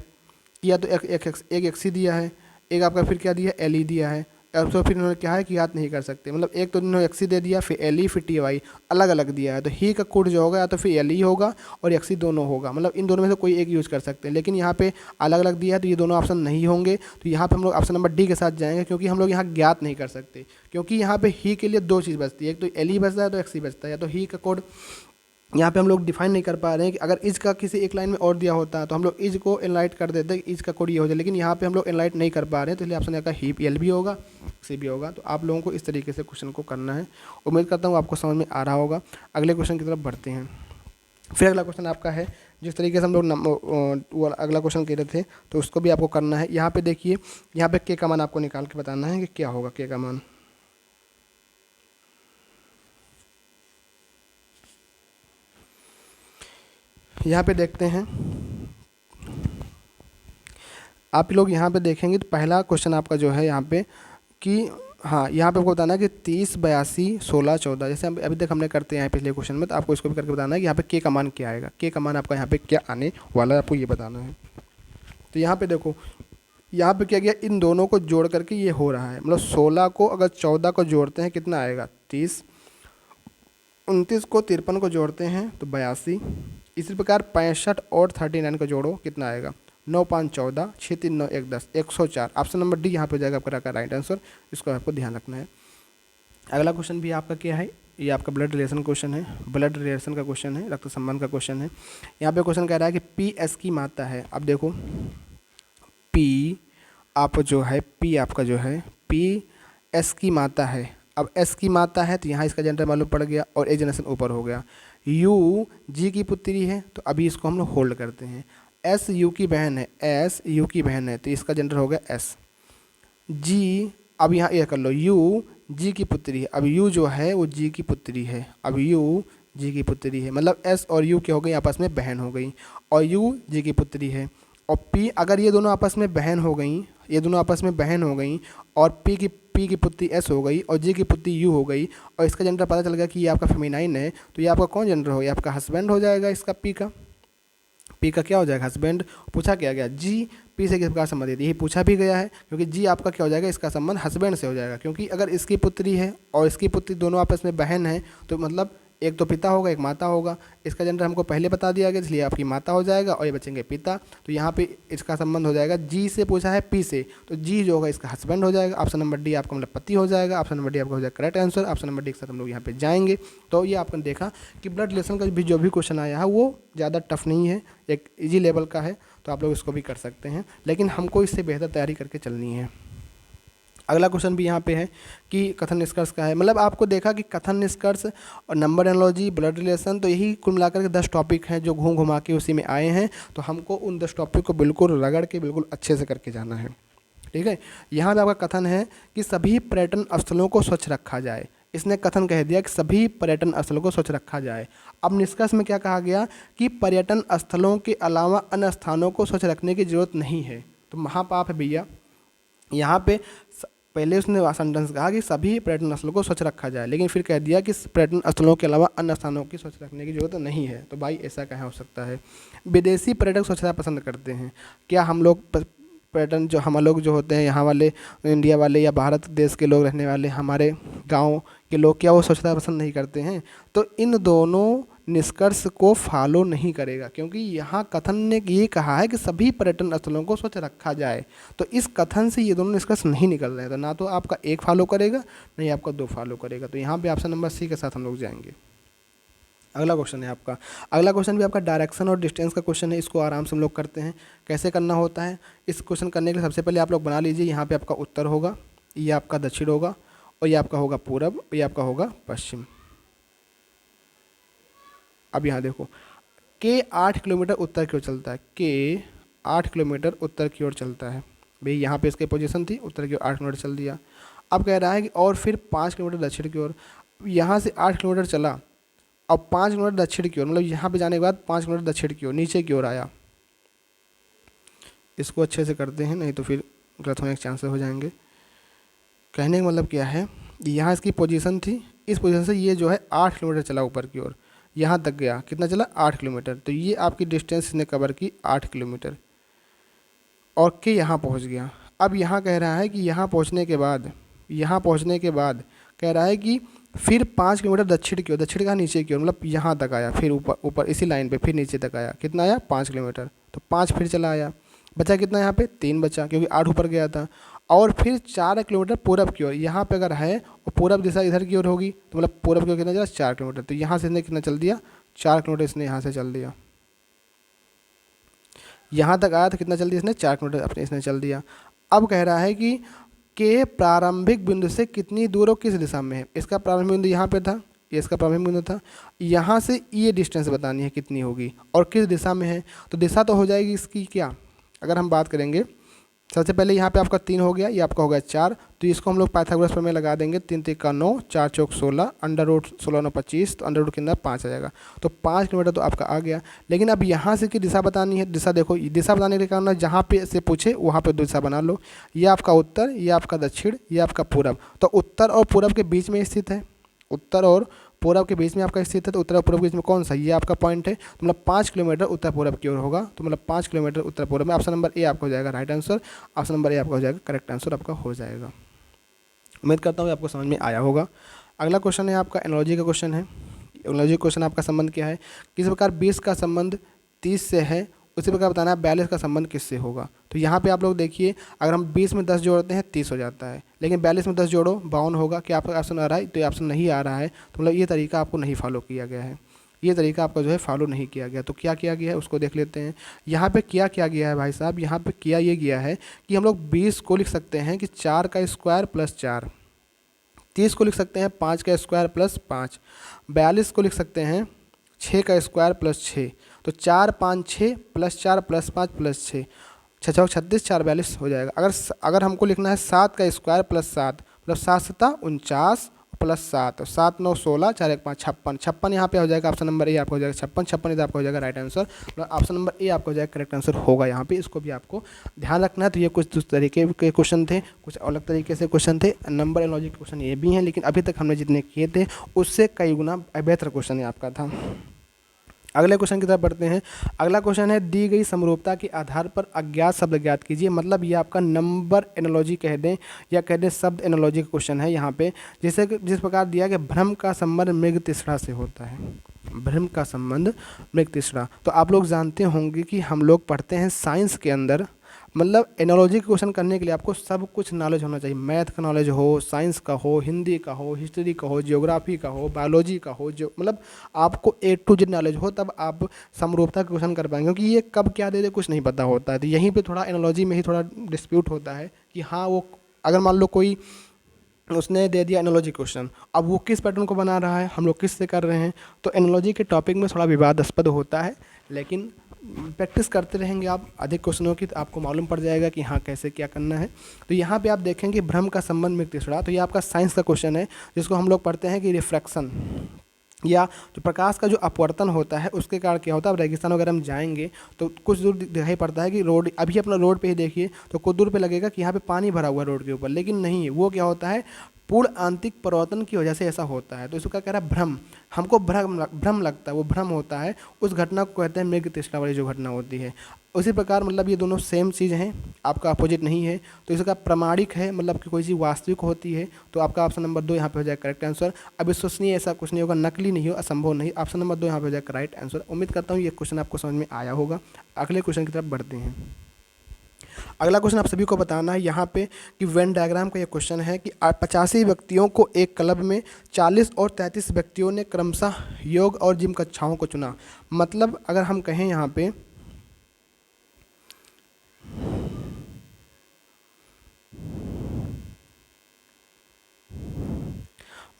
कि या तो एक एक्स ई दिया है, एक आपका फिर क्या दिया एल ई दिया है, और तो फिर इन्होंने क्या है कि याद नहीं कर सकते। मतलब एक तो इन्होंने एक्सी दे दिया, फिर एल ई फिर टी वाई अलग अलग दिया है। तो ही का कोड जो होगा या तो फिर एल ई होगा और एक्सी दोनों होगा, मतलब इन दोनों में से कोई एक यूज़ कर सकते हैं। लेकिन यहाँ पे अलग अलग दिया है तो ये दोनों ऑप्शन नहीं होंगे। तो यहाँ पे हम लोग ऑप्शन नंबर डी के साथ जाएंगे, क्योंकि हम लोग यहाँ ज्ञात नहीं कर सकते, क्योंकि यहाँ पे ही के लिए दो चीज़ बचती है, एक तो एल ई बचता है तो एक्सी बचता है। या तो ही का कोड यहाँ पे हम लोग डिफाइन नहीं कर पा रहे हैं कि अगर इज का किसी एक लाइन में और दिया होता है तो हम लोग इज को एनलाइट कर देते हैं, इज का कोड ये हो जाए, लेकिन यहाँ पे हम लोग एनलाइट नहीं कर पा रहे हैं, तो इसलिए ऑप्शन का ही एल भी होगा, सी भी होगा। तो आप लोगों को इस तरीके से क्वेश्चन को करना है। उम्मीद करता हूँ आपको समझ में आ रहा होगा। अगले क्वेश्चन की तरफ बढ़ते हैं। फिर अगला क्वेश्चन आपका है, जिस तरीके से हम लोग अगला क्वेश्चन कह रहे थे तो उसको भी आपको करना है। यहाँ पे देखिए, यहाँ पे के का मान आपको निकाल के बताना है कि क्या होगा के का मान। यहाँ पे देखते हैं, आप लोग यहाँ पे देखेंगे तो पहला क्वेश्चन आपका जो है यहाँ पे कि हाँ, यहाँ पे आपको बताना है कि 30, 82, 16, 14, जैसे अभी तक हमने करते हैं पिछले क्वेश्चन में, तो आपको इसको भी करके बताना है कि यहाँ पे के का मान क्या आएगा, के का मान आपका यहाँ पे क्या आने वाला है, आपको ये बताना है। तो यहाँ पे देखो, यहाँ पे क्या किया, इन दोनों को जोड़ करके ये हो रहा है, मतलब 16 को अगर 14 को जोड़ते हैं कितना आएगा 30, 29 को 53 को जोड़ते हैं तो 82, इसी प्रकार 65 और 39 को जोड़ो कितना आएगा 9, 5, 14, 6, 3, 9, 1, 10, 104। ऑप्शन नंबर डी यहाँ पे जाएगा आपका राइट आंसर, इसको आपको ध्यान रखना है। अगला क्वेश्चन भी आपका क्या है, ये आपका ब्लड रिलेशन क्वेश्चन है, ब्लड रिलेशन का क्वेश्चन है, रक्त संबंध का क्वेश्चन है। यहाँ पे क्वेश्चन कह रहा है कि पी एस की मात्रा है। अब देखो पी आप जो है, पी आपका जो है पी एस की मात्रा है। अब एस की मात्रा है तो यहाँ इसका जेंडर मालूम पड़ गया और ए जनरेशन ऊपर हो गया। यू जी की पुत्री है तो अभी इसको हम लोग होल्ड करते हैं। एस यू की बहन है, एस यू की बहन है तो इसका जेंडर हो गया एस। जी अब यहाँ ये कर लो, यू जी की पुत्री है। अब यू जो है वो जी की पुत्री है, अब यू जी की पुत्री है, मतलब एस और यू क्या हो गई आपस में बहन हो गई, और यू जी की पुत्री है। और पी अगर ये दोनों आपस में बहन हो गई, ये दोनों आपस में बहन हो गई, और पी की पुत्री एस हो गई और जी की पुत्री यू हो गई, और इसका जेंडर पता चल गया कि ये आपका फेमिनाइन है, तो ये आपका कौन जेंडर हो, ये आपका हस्बैंड हो जाएगा। इसका पी का क्या हो जाएगा हस्बैंड। पूछा क्या गया, जी पी से किस प्रकार संबंधित, यही पूछा भी गया है, क्योंकि जी आपका क्या हो जाएगा, इसका संबंध हस्बैंड से हो जाएगा। क्योंकि अगर इसकी पुत्री है और इसकी पुत्री दोनों आपस में बहन है तो मतलब एक तो पिता होगा एक माता होगा। इसका जेंडर हमको पहले बता दिया गया, इसलिए आपकी माता हो जाएगा और ये बचेंगे पिता। तो यहाँ पे इसका संबंध हो जाएगा, जी से पूछा है पी से, तो जी जो होगा इसका हस्बैंड हो जाएगा। ऑप्शन नंबर डी आपका मतलब पति हो जाएगा। ऑप्शन नंबर डी आपका हो जाएगा correct answer. Option number D के साथ हम लोग यहाँ पे जाएंगे। तो ये आपने देखा कि ब्लड रिलेशन का भी जो भी क्वेश्चन आया है वो ज़्यादा टफ नहीं है, एक ईजी लेवल का है, तो आप लोग इसको भी कर सकते हैं, लेकिन हमको इससे बेहतर तैयारी करके चलनी है। अगला क्वेश्चन भी यहाँ पे है कि कथन निष्कर्ष का है। मतलब आपको देखा कि कथन निष्कर्ष और नंबर एनालॉजी, ब्लड रिलेशन, तो यही कुल मिलाकर के 10 टॉपिक हैं जो घूम घुमा के उसी में आए हैं। तो हमको उन 10 टॉपिक को बिल्कुल रगड़ के बिल्कुल अच्छे से करके जाना है, ठीक है। यहाँ पे आपका कथन है कि सभी पर्यटन स्थलों को स्वच्छ रखा जाए। इसने कथन कह दिया कि सभी पर्यटन स्थलों को स्वच्छ रखा जाए। अब निष्कर्ष में क्या कहा गया कि पर्यटन स्थलों के अलावा अन्य स्थानों को स्वच्छ रखने की जरूरत नहीं है। तो महापाप है भैया। यहाँ पे पहले उसने सेंटेंस कहा कि सभी पर्यटन स्थलों को स्वच्छ रखा जाए, लेकिन फिर कह दिया कि पर्यटन स्थलों के अलावा अन्य स्थानों की स्वच्छ रखने की जरूरत नहीं है। तो भाई ऐसा कहाँ हो सकता है। विदेशी पर्यटक स्वच्छता पसंद करते हैं, क्या हम लोग पर्यटन जो हम लोग जो होते हैं यहाँ वाले, इंडिया वाले या भारत देश के लोग रहने वाले, हमारे गांव के लोग, क्या वो स्वच्छता पसंद नहीं करते हैं? तो इन दोनों निष्कर्ष को फॉलो नहीं करेगा, क्योंकि यहाँ कथन ने ये कहा है कि सभी पर्यटन स्थलों को स्वच्छ रखा जाए। तो इस कथन से ये दोनों निष्कर्ष नहीं निकल रहे हैं। तो ना तो आपका एक फॉलो करेगा, नहीं आपका दो फॉलो करेगा। तो यहाँ पे ऑप्शन नंबर सी के साथ हम लोग जाएंगे। अगला क्वेश्चन है आपका, अगला क्वेश्चन भी आपका डायरेक्शन और डिस्टेंस का क्वेश्चन है। इसको आराम से हम लोग करते हैं। कैसे करना होता है इस क्वेश्चन करने के लिए? सबसे पहले आप लोग बना लीजिए, यहाँ पे आपका उत्तर होगा, ये आपका दक्षिण होगा, और ये आपका होगा पूरब, ये आपका होगा पश्चिम। अब यहाँ देखो, के 8 किलोमीटर उत्तर की ओर चलता है, के 8 किलोमीटर उत्तर की ओर चलता है। भाई यहाँ पे इसकी पोजीशन थी, उत्तर की ओर 8 किलोमीटर चल दिया। अब कह रहा है कि और फिर 5 किलोमीटर दक्षिण की ओर। यहाँ से 8 किलोमीटर चला, अब 5 किलोमीटर दक्षिण की ओर, मतलब यहाँ पे जाने के बाद 5 किलोमीटर दक्षिण की ओर, नीचे की ओर आया। इसको अच्छे से करते हैं, नहीं तो फिर गलत होने के चांसेस हो जाएंगे। कहने का मतलब क्या है, यहाँ इसकी पोजीशन थी, इस पोजीशन से ये जो है 8 किलोमीटर चला ऊपर की ओर, यहाँ तक गया। कितना चला? 8 किलोमीटर। तो ये आपकी डिस्टेंस इसने कवर की 8 किलोमीटर, और के यहाँ पहुँच गया। अब यहाँ कह रहा है कि यहाँ पहुँचने के बाद, यहाँ पहुँचने के बाद कह रहा है कि फिर 5 किलोमीटर दक्षिण की ओर, दक्षिण का नीचे की ओर, मतलब यहाँ तक आया, फिर ऊपर ऊपर इसी लाइन पे फिर नीचे तक आया। कितना आया? 5 किलोमीटर। तो 5 फिर चला आया, बचा कितना यहाँ पे? 3 बचा, क्योंकि 8 ऊपर गया था। और फिर 4 किलोमीटर पूरब की ओर, यहाँ पे अगर है और पूरब दिशा इधर की ओर होगी, तो मतलब पूरब की ओर कितना चला? 4 किलोमीटर। तो यहाँ से इसने कितना चल दिया? 4 किलोमीटर इसने यहाँ से चल दिया। यहाँ तक आया तो कितना चल दिया इसने? 4 किलोमीटर अपने इसने चल दिया। अब कह रहा है कि के प्रारंभिक बिंदु से कितनी दूर और किस दिशा में है। इसका प्रारंभिक बिंदु यहाँ पे था, ये इसका प्रारंभिक बिंदु था। यहाँ से ये डिस्टेंस बतानी है कितनी होगी और किस दिशा में है। तो दिशा तो हो जाएगी इसकी क्या, अगर हम बात करेंगे, सबसे पहले यहाँ पे आपका 3 हो गया, ये आपका हो गया 4। तो इसको हम लोग पाइथागोरस प्रमेय लगा देंगे। 3 3 का 9, 4 चौक 16, अंडर रूट 16 9 25, तो अंडर रूट के अंदर 5 आ जाएगा। तो 5 किलोमीटर तो आपका आ गया। लेकिन अब यहाँ से की दिशा बतानी है। दिशा देखो, दिशा बताने के कारण जहाँ पे से पूछे वहाँ पे दिशा बना लो। ये आपका उत्तर, ये आपका दक्षिण, ये आपका पूरब। तो उत्तर और पूरब के बीच में स्थित है, उत्तर और पूरब के बीच में आपका स्थित है। तो उत्तर और पूरब के बीच में कौन सा? ये आपका पॉइंट है। तो मतलब 5 किलोमीटर उत्तर पूरब की ओर होगा। तो मतलब 5 किलोमीटर उत्तर पूरब में। ऑप्शन नंबर ए आपका हो जाएगा right answer. Option number A आपका हो जाएगा करेक्ट आंसर, आपका हो जाएगा। उम्मीद करता हूँ आपको समझ में आया होगा। अगला क्वेश्चन है आपका एनालॉजी का क्वेश्चन है। एनालॉजी क्वेश्चन आपका संबंध क्या है? किस प्रकार 20 का संबंध 30 से है, उसी प्रकार बताना है 42 का संबंध किससे होगा। तो यहाँ पे आप लोग देखिए, अगर हम 20 में 10 जोड़ते हैं 30 हो जाता है, लेकिन 42 में 10 जोड़ो 52 होगा। क्या आपका ऑप्शन आ रहा है? तो ये ऑप्शन नहीं आ रहा है। तो मतलब ये तरीका आपको नहीं फॉलो किया गया है, ये तरीका आपका जो है फॉलो नहीं किया गया। तो क्या किया गया है उसको देख लेते हैं। यहाँ पे क्या किया गया है भाई साहब? यहाँ पे किया ये गया है कि हम लोग 20 को लिख सकते हैं कि 4 का स्क्वायर प्लस 4, 30 को लिख सकते हैं 5 का स्क्वायर प्लस 5, 42 को लिख सकते हैं 6 का स्क्वायर प्लस 6। तो 4 5 6 प्लस 4 प्लस 5 प्लस 6, 6 6 36, 4 42 हो जाएगा। अगर हमको लिखना है 7 का स्क्वायर प्लस 7, मतलब 7 7 49 प्लस 7, 7 9 16, 4 1 5 56, 56 यहाँ पे हो जाएगा। ऑप्शन नंबर ए आपका हो जाएगा 56, 56 इधर आपका हो जाएगा राइट आंसर। मतलब ऑप्शन नंबर ए आपका हो जाएगा करेक्ट आंसर होगा यहाँ पे। इसको भी आपको ध्यान रखना है। तो ये कुछ दूसरे तरीके के क्वेश्चन थे, कुछ अलग तरीके से क्वेश्चन थे। नंबर एंड लॉजिक क्वेश्चन ये भी हैं, लेकिन अभी तक हमने जितने किए थे उससे कई गुना बेहतर क्वेश्चन है आपका था। अगले क्वेश्चन की तरफ बढ़ते हैं। अगला क्वेश्चन है, दी गई समरूपता के आधार पर अज्ञात शब्द ज्ञात कीजिए। मतलब ये आपका नंबर एनालॉजी कह दें या कह दें शब्द एनालॉजी का क्वेश्चन है यहाँ पे। जैसे कि जिस प्रकार दिया कि भ्रम का संबंध मृग तृष्णा से होता है, भ्रम का संबंध मृग तृष्णा। तो आप लोग जानते होंगे कि हम लोग पढ़ते हैं साइंस के अंदर, मतलब एनालॉजी का क्वेश्चन करने के लिए आपको सब कुछ नॉलेज होना चाहिए। मैथ का नॉलेज हो, साइंस का हो, हिंदी का हो, हिस्ट्री का हो, जियोग्राफी का हो, बायोलॉजी का हो, जो मतलब आपको A to Z नॉलेज हो, तब आप समरूपता का क्वेश्चन कर पाएंगे। क्योंकि ये कब क्या दे दे कुछ नहीं पता होता है। तो यहीं पे थोड़ा एनालॉजी में ही थोड़ा डिस्प्यूट होता है कि हाँ, वो अगर मान लो कोई उसने दे दिया एनालॉजी क्वेश्चन, अब वो किस पैटर्न को बना रहा है, हम लोग किस से कर रहे हैं, तो एनालॉजी के टॉपिक में थोड़ा विवादास्पद होता है। लेकिन प्रैक्टिस करते रहेंगे आप अधिक क्वेश्चनों की, तो आपको मालूम पड़ जाएगा कि हाँ कैसे क्या करना है। तो यहाँ पे आप देखेंगे भ्रम का संबंध मृग तृष्णा। तो ये आपका साइंस का क्वेश्चन है, जिसको हम लोग पढ़ते हैं कि रिफ्रैक्शन या जो प्रकाश का जो अपवर्तन होता है उसके कारण क्या होता है। अब रेगिस्तान वगैरह हम जाएंगे तो कुछ दूर दिखाई पड़ता है कि रोड, अभी अपना रोड पे ही देखिए तो कुछ दूर पे लगेगा कि यहाँ पे पानी भरा हुआ है रोड के ऊपर, लेकिन नहीं, वो क्या होता है, पूर्ण आंतरिक परिवर्तन की वजह से ऐसा होता है। तो इसको क्या कह रहा है, भ्रम। हमको भ्रम लगता है, वो भ्रम होता है, उस घटना को कहते हैं मृग तृष्णा वाली जो घटना होती है। उसी प्रकार मतलब ये दोनों सेम चीज़ हैं, आपका अपोजिट नहीं है। तो इसका प्रमाणिक है, मतलब कि कोई चीज़ वास्तविक होती है, तो आपका ऑप्शन नंबर 2 यहाँ पे हो जाएगा करेक्ट आंसर। अविश्वसनीय ऐसा कुछ नहीं होगा, नकली नहीं हो, असंभव नहीं, ऑप्शन नंबर 2 यहाँ पे हो जाएगा राइट आंसर। उम्मीद करता हूँ ये क्वेश्चन आपको समझ में आया होगा। अगले क्वेश्चन की तरफ बढ़ते हैं। अगला क्वेश्चन आप सभी को बताना है यहाँ पे कि वेन डायग्राम का ये क्वेश्चन है कि 85 व्यक्तियों को एक क्लब में 40 और 33 व्यक्तियों ने क्रमशः योग और जिम कक्षाओं को चुना। मतलब अगर हम कहें यहाँ पे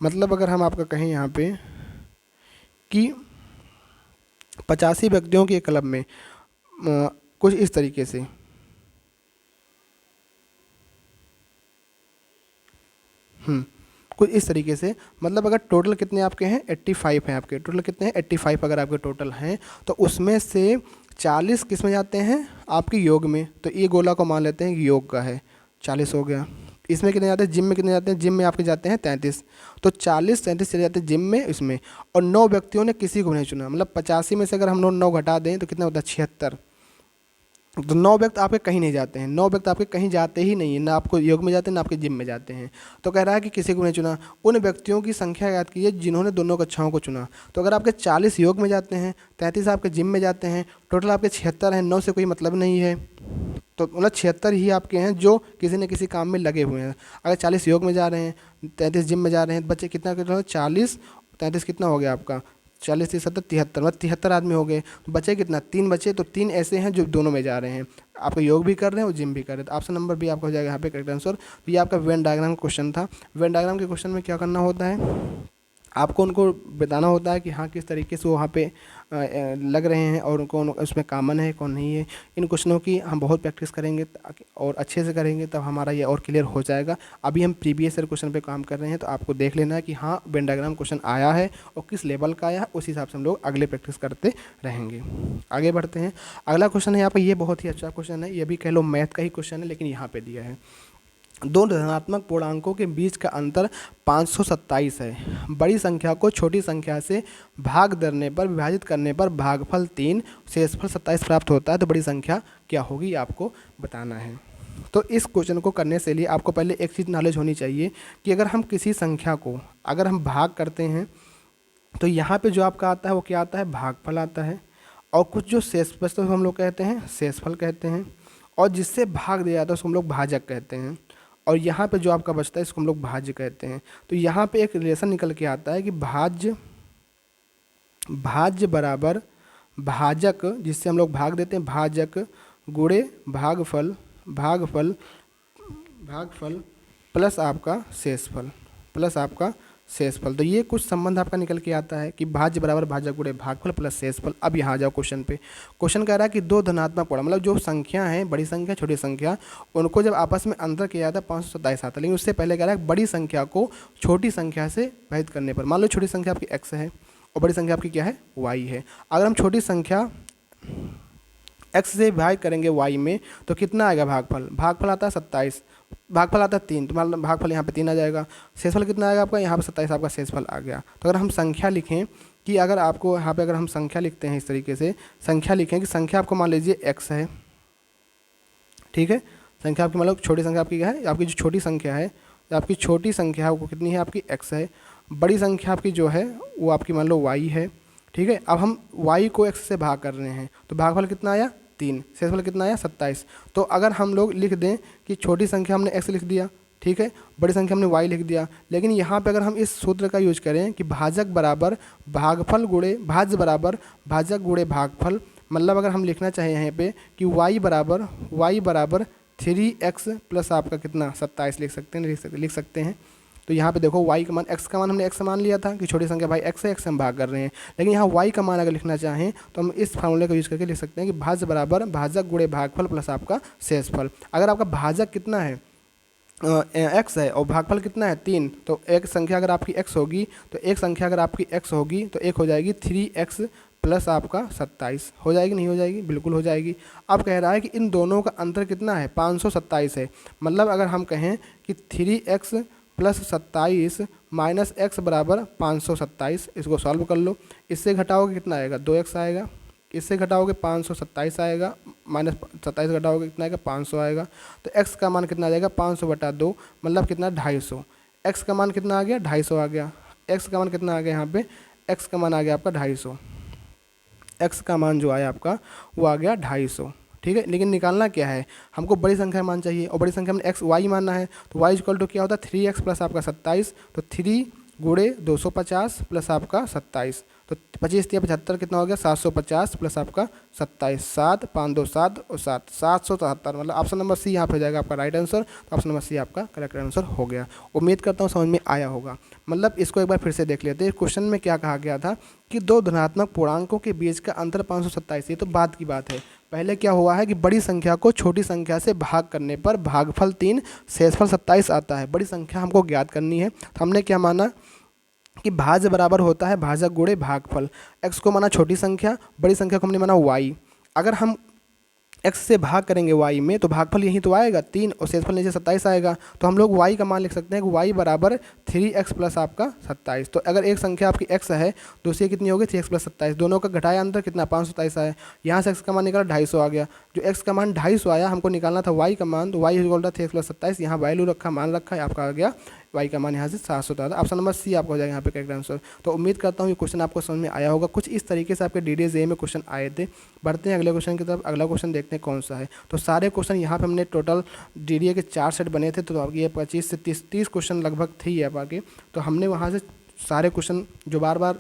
मतलब अगर हम आपका कहें यहाँ पे कि 85 व्यक्तियों के क्लब में कुछ इस तरीके से कुछ इस तरीके से, मतलब अगर टोटल कितने आपके हैं 85 हैं, आपके टोटल कितने हैं 85 अगर आपके टोटल हैं, तो उसमें से 40 किस में जाते हैं आपके योग में। तो ये गोला को मान लेते हैं योग का है, 40 हो गया। इसमें कितने जाते हैं, जिम में कितने जाते हैं, जिम में आपके जाते हैं 33। तो 40 33 चले जाते हैं जिम में इसमें, और 9 व्यक्तियों ने किसी को नहीं चुना। मतलब 85 में से अगर हम लोग 9 घटा दें तो कितना होता है 76। तो 9 व्यक्ति आपके कहीं नहीं जाते हैं, 9 व्यक्ति आपके कहीं जाते ही नहीं है, ना आपको योग में जाते हैं ना आपके जिम में जाते हैं। तो कह रहा है कि किसी को नहीं चुना। उन व्यक्तियों की संख्या याद कीजिए जिन्होंने दोनों कक्षाओं को चुना। तो अगर आपके 40 योग में जाते हैं, 33 आपके जिम में जाते हैं, टोटल आपके 76 हैं, 9 से कोई मतलब नहीं है। तो मतलब 76 ही आपके हैं जो किसी न किसी काम में लगे हुए हैं। अगर 40 योग में जा रहे हैं, 33 जिम में जा रहे हैं, बच्चे कितना 40 33 कितना हो गया आपका 40 30 70 73, मतलब 73 आदमी हो गए। तो बचे कितना 3 बचे। तो 3 ऐसे हैं जो दोनों में जा रहे हैं, आपका योग भी कर रहे हैं और जिम भी कर रहे हैं। तो ऑप्शन नंबर बी आपका हो जाएगा यहाँ पे करेक्ट आंसर। तो ये आपका वेन डायग्राम क्वेश्चन था। वेन डायग्राम के क्वेश्चन में क्या करना होता है, आपको उनको बताना होता है कि हाँ किस तरीके से वो वहाँ पे लग रहे हैं और कौन उसमें कॉमन है कौन नहीं है। इन क्वेश्चनों की हम बहुत प्रैक्टिस करेंगे और अच्छे से करेंगे, तब हमारा ये और क्लियर हो जाएगा। अभी हम प्रीवियस ईयर क्वेश्चन पे काम कर रहे हैं, तो आपको देख लेना है कि हाँ वेन डायग्राम क्वेश्चन आया है और किस लेवल का आया है, उस हिसाब से हम लोग अगले प्रैक्टिस करते रहेंगे। आगे बढ़ते हैं। अगला क्वेश्चन है यहाँ पर, ये बहुत ही अच्छा क्वेश्चन है, ये भी कह लो मैथ का ही क्वेश्चन है, लेकिन यहाँ पर दिया है दो धनात्मक पूर्णांकों के बीच का अंतर 527 है। बड़ी संख्या को छोटी संख्या से भाग करने पर विभाजित करने पर भागफल 3 शेषफल 27 प्राप्त होता है। तो बड़ी संख्या क्या होगी आपको बताना है। तो इस क्वेश्चन को करने से लिए आपको पहले एक चीज़ नॉलेज होनी चाहिए कि अगर हम किसी संख्या को अगर हम भाग करते हैं तो यहाँ पे जो आपका आता है वो क्या आता है, भागफल आता है। और कुछ जो शेषफल तो हम लोग कहते हैं शेषफल कहते हैं, और जिससे भाग दिया जाता है उसको हम लोग भाजक कहते हैं। और यहाँ पे जो आपका बचता है इसको हम लोग भाज्य कहते हैं। तो यहाँ पे एक रिलेशन निकल के आता है कि भाज्य बराबर भाजक, जिससे हम लोग भाग देते हैं, भाजक गुणे भागफल प्लस आपका शेषफल। तो ये कुछ संबंध आपका निकल के आता है कि भाज्य बराबर भाजक गुणे भागफल प्लस शेषफल। अब यहाँ जाओ क्वेश्चन पे। क्वेश्चन कह रहा है कि दो धनात्मक पूर्ण, मतलब जो संख्या है बड़ी संख्या छोटी संख्या, उनको जब आपस में अंतर किया जाता है 527 आता है। लेकिन उससे पहले कह रहा है बड़ी संख्या को छोटी संख्या से विभाजित करने पर, मान लो छोटी संख्या आपकी x है और बड़ी संख्या आपकी क्या है y है। अगर हम छोटी संख्या x से विभाजित करेंगे y में तो कितना आएगा भागफल आता है 27, भागफल आता है 3, तो मान लो भागफल यहाँ पे 3 आ जाएगा। शेषफल कितना आएगा आपका, यहाँ पे 27 आपका शेषफल आ गया। तो अगर हम संख्या लिखें कि अगर आपको यहाँ पे अगर हम संख्या लिखते हैं इस तरीके से, संख्या लिखें कि संख्या आपको मान लीजिए x है, ठीक है। संख्या आपकी मतलब छोटी संख्या आपकी क्या है, आपकी जो छोटी संख्या है, आपकी छोटी संख्या वो कितनी है आपकी x है। बड़ी संख्या आपकी जो है वो आपकी मान लो y है, ठीक है। अब हम y को x से भाग कर रहे हैं तो भागफल कितना आया 3, शेषफल कितना आया 27। तो अगर हम लोग लिख दें कि छोटी संख्या हमने x लिख दिया, ठीक है, बड़ी संख्या हमने y लिख दिया, लेकिन यहाँ पे अगर हम इस सूत्र का यूज करें कि भाजक बराबर भागफल गुणे भाज्य बराबर भाजक गुणे भागफल, मतलब अगर हम लिखना चाहें यहाँ पे कि y बराबर 3x प्लस आपका कितना 27 लिख सकते हैं। तो यहाँ पे देखो y का मान, x का मान हमने x मान लिया था कि छोटी संख्या भाई x है, x से हम भाग कर रहे हैं, लेकिन यहाँ y का मान अगर लिखना चाहें तो हम इस फार्मूले का यूज़ करके लिख सकते हैं कि भाज्य बराबर भाजक गुणे भागफल प्लस आपका शेषफल। अगर आपका भाजक कितना है x है और भागफल कितना है 3, तो एक संख्या अगर आपकी x होगी तो एक संख्या अगर आपकी x होगी तो एक हो जाएगी 3x प्लस आपका 27, हो जाएगी नहीं हो जाएगी, बिल्कुल हो जाएगी। अब कह रहा है कि इन दोनों का अंतर कितना है 527 है। मतलब अगर हम कहें कि 3x प्लस 27 माइनस एक्स बराबर 527। इसको सॉल्व कर लो। इससे घटाओगे कितना आएगा, 2x आएगा। इससे घटाओगे 527 आएगा, माइनस 27 घटाओगे कितना आएगा, 500 आएगा। तो x का मान कितना आ जाएगा, 500/2, मतलब कितना, 250। x का मान कितना आ गया, 250 आ गया। x का मान कितना आ गया यहाँ पे, x का मान आ गया आपका 250। x का मान जो आया आपका वो आ गया 250। ठीक है, लेकिन निकालना क्या है, हमको बड़ी संख्या मान चाहिए और बड़ी संख्या में एक्स वाई मानना है। तो y इक्वल टू क्या होता है, 3x प्लस आपका 27। तो 3 गुणे 250 प्लस आपका 27। तो 25 या 75 कितना हो गया, 750 प्लस आपका 27। 7 5 2 7 और 7 773, मतलब ऑप्शन नंबर सी यहाँ पे हो जाएगा आपका राइट आंसर। तो ऑप्शन नंबर सी आपका करेक्ट आंसर हो गया। उम्मीद करता हूँ समझ में आया होगा। मतलब इसको एक बार फिर से देख लेते हैं। क्वेश्चन में क्या कहा गया था कि दो धनात्मक पूर्णांकों के बीच का अंतर 527। ये तो बात की बात है। पहले क्या हुआ है कि बड़ी संख्या को छोटी संख्या से भाग करने पर भागफल 3 शेषफल 27 आता है। बड़ी संख्या हमको ज्ञात करनी है, तो हमने क्या माना कि भाज्य बराबर होता है भाजक गुणे भागफल। x को माना छोटी संख्या, बड़ी संख्या को हमने माना y। अगर हम x से भाग करेंगे y में तो भागफल यहीं तो आएगा 3 और शेषफल नीचे 27 आएगा। तो हम लोग y का मान लिख सकते हैं कि y बराबर 3x प्लस आपका 27। तो अगर एक संख्या आपकी x है, दूसरी कितनी होगी, 3x प्लस 27। दोनों का घटाया अंतर कितना, 527 आया। यहाँ से x का मान निकाला 250 आ गया। जो x का मान 250 आया, हमको निकालना था y का मान। तो y equal to 3x plus 27, यहाँ वैल्यू रखा, मान रखा है, आपका आ गया y का मान यहाँ से 700 था। ऑप्शन नंबर सी आपका हो जाएगा यहाँ पे करेक्ट आंसर। तो उम्मीद करता हूँ ये क्वेश्चन आपको समझ में आया होगा। कुछ इस तरीके से आपके DDS में क्वेश्चन आए थे। बढ़ते हैं अगले क्वेश्चन की तरफ। अगला क्वेश्चन देखते हैं कौन सा है। तो सारे क्वेश्चन यहाँ पे हमने टोटल DDA के 4 सेट बने थे, तो ये 25 से 30 क्वेश्चन लगभग थे ये आप आगे। तो हमने वहाँ से सारे क्वेश्चन जो बार बार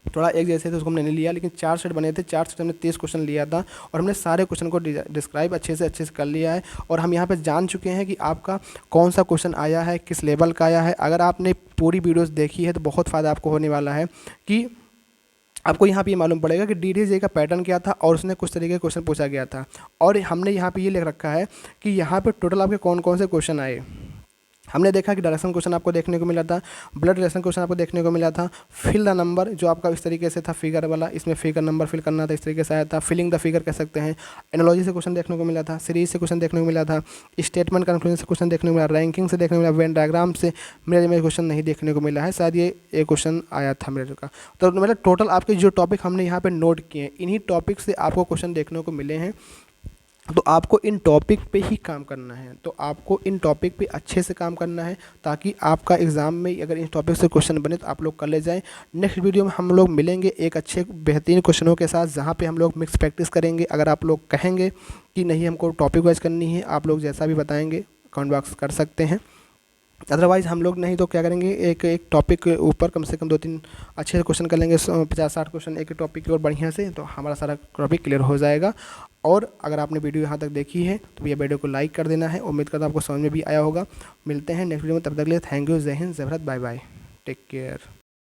थोड़ा एक जैसे थे उसको हमने नहीं लिया, लेकिन 4 सेट बने थे, 4 सेट हमने 30 क्वेश्चन लिया था और हमने सारे क्वेश्चन को डिस्क्राइब अच्छे से कर लिया है। और हम यहाँ पे जान चुके हैं कि आपका कौन सा क्वेश्चन आया है, किस लेवल का आया है। अगर आपने पूरी वीडियोस देखी है तो बहुत फ़ायदा आपको होने वाला है कि आपको यहाँ पे ये मालूम पड़ेगा कि DDS का पैटर्न क्या था और उसने कुछ तरीके के क्वेश्चन पूछा गया था। और हमने यहाँ पे ये लिख रखा है कि यहाँ पे टोटल आपके कौन कौन से क्वेश्चन आए। हमने देखा कि डायरेक्शन क्वेश्चन आपको देखने को मिला था, ब्लड रिलेशन क्वेश्चन आपको देखने को मिला था, फिल द नंबर जो आपका इस तरीके से था फिगर वाला, इसमें फिगर नंबर फिल करना था, इस तरीके से आया था। फिलिंग द फिगर कह सकते हैं। एनालॉजी से क्वेश्चन देखने को मिला था, सीरीज से क्वेश्चन देखने को मिला था, स्टेटमेंट कंक्लूजन से क्वेश्चन देखने को मिला, रैंकिंग से देखने को मिला, वेन डायग्राम से मेरे में क्वेश्चन नहीं देखने को मिला है, शायद ये एक क्वेश्चन आया था मेरे का। तो मतलब टोटल आपके जो टॉपिक हमने यहाँ पर नोट किए हैं, इन्हीं टॉपिक से आपको क्वेश्चन देखने को मिले हैं। तो आपको इन टॉपिक पे ही काम करना है, तो आपको इन टॉपिक पे अच्छे से काम करना है ताकि आपका एग्ज़ाम में अगर इन टॉपिक से क्वेश्चन बने तो आप लोग कर ले जाएं। नेक्स्ट वीडियो में हम लोग मिलेंगे एक अच्छे बेहतरीन क्वेश्चनों के साथ, जहाँ पे हम लोग मिक्स प्रैक्टिस करेंगे। अगर आप लोग कहेंगे कि नहीं हमको टॉपिक वाइज करनी है, आप लोग जैसा भी बताएँगे कमेंट बॉक्स कर सकते हैं। अदरवाइज़ हम लोग नहीं तो क्या करेंगे, एक टॉपिक के ऊपर कम से कम 2-3 अच्छे से क्वेश्चन कर लेंगे, 50-60 क्वेश्चन एक टॉपिक के ऊपर बढ़िया से, तो हमारा सारा टॉपिक क्लियर हो जाएगा। और अगर आपने वीडियो यहाँ तक देखी है तो भैया वीडियो को लाइक कर देना है। उम्मीद करता हूँ आपको समझ में भी आया होगा। मिलते हैं नेक्स्ट वीडियो में, तब तक के लिए thank you, Jai Hind, Jai Bharat, bye bye, take care.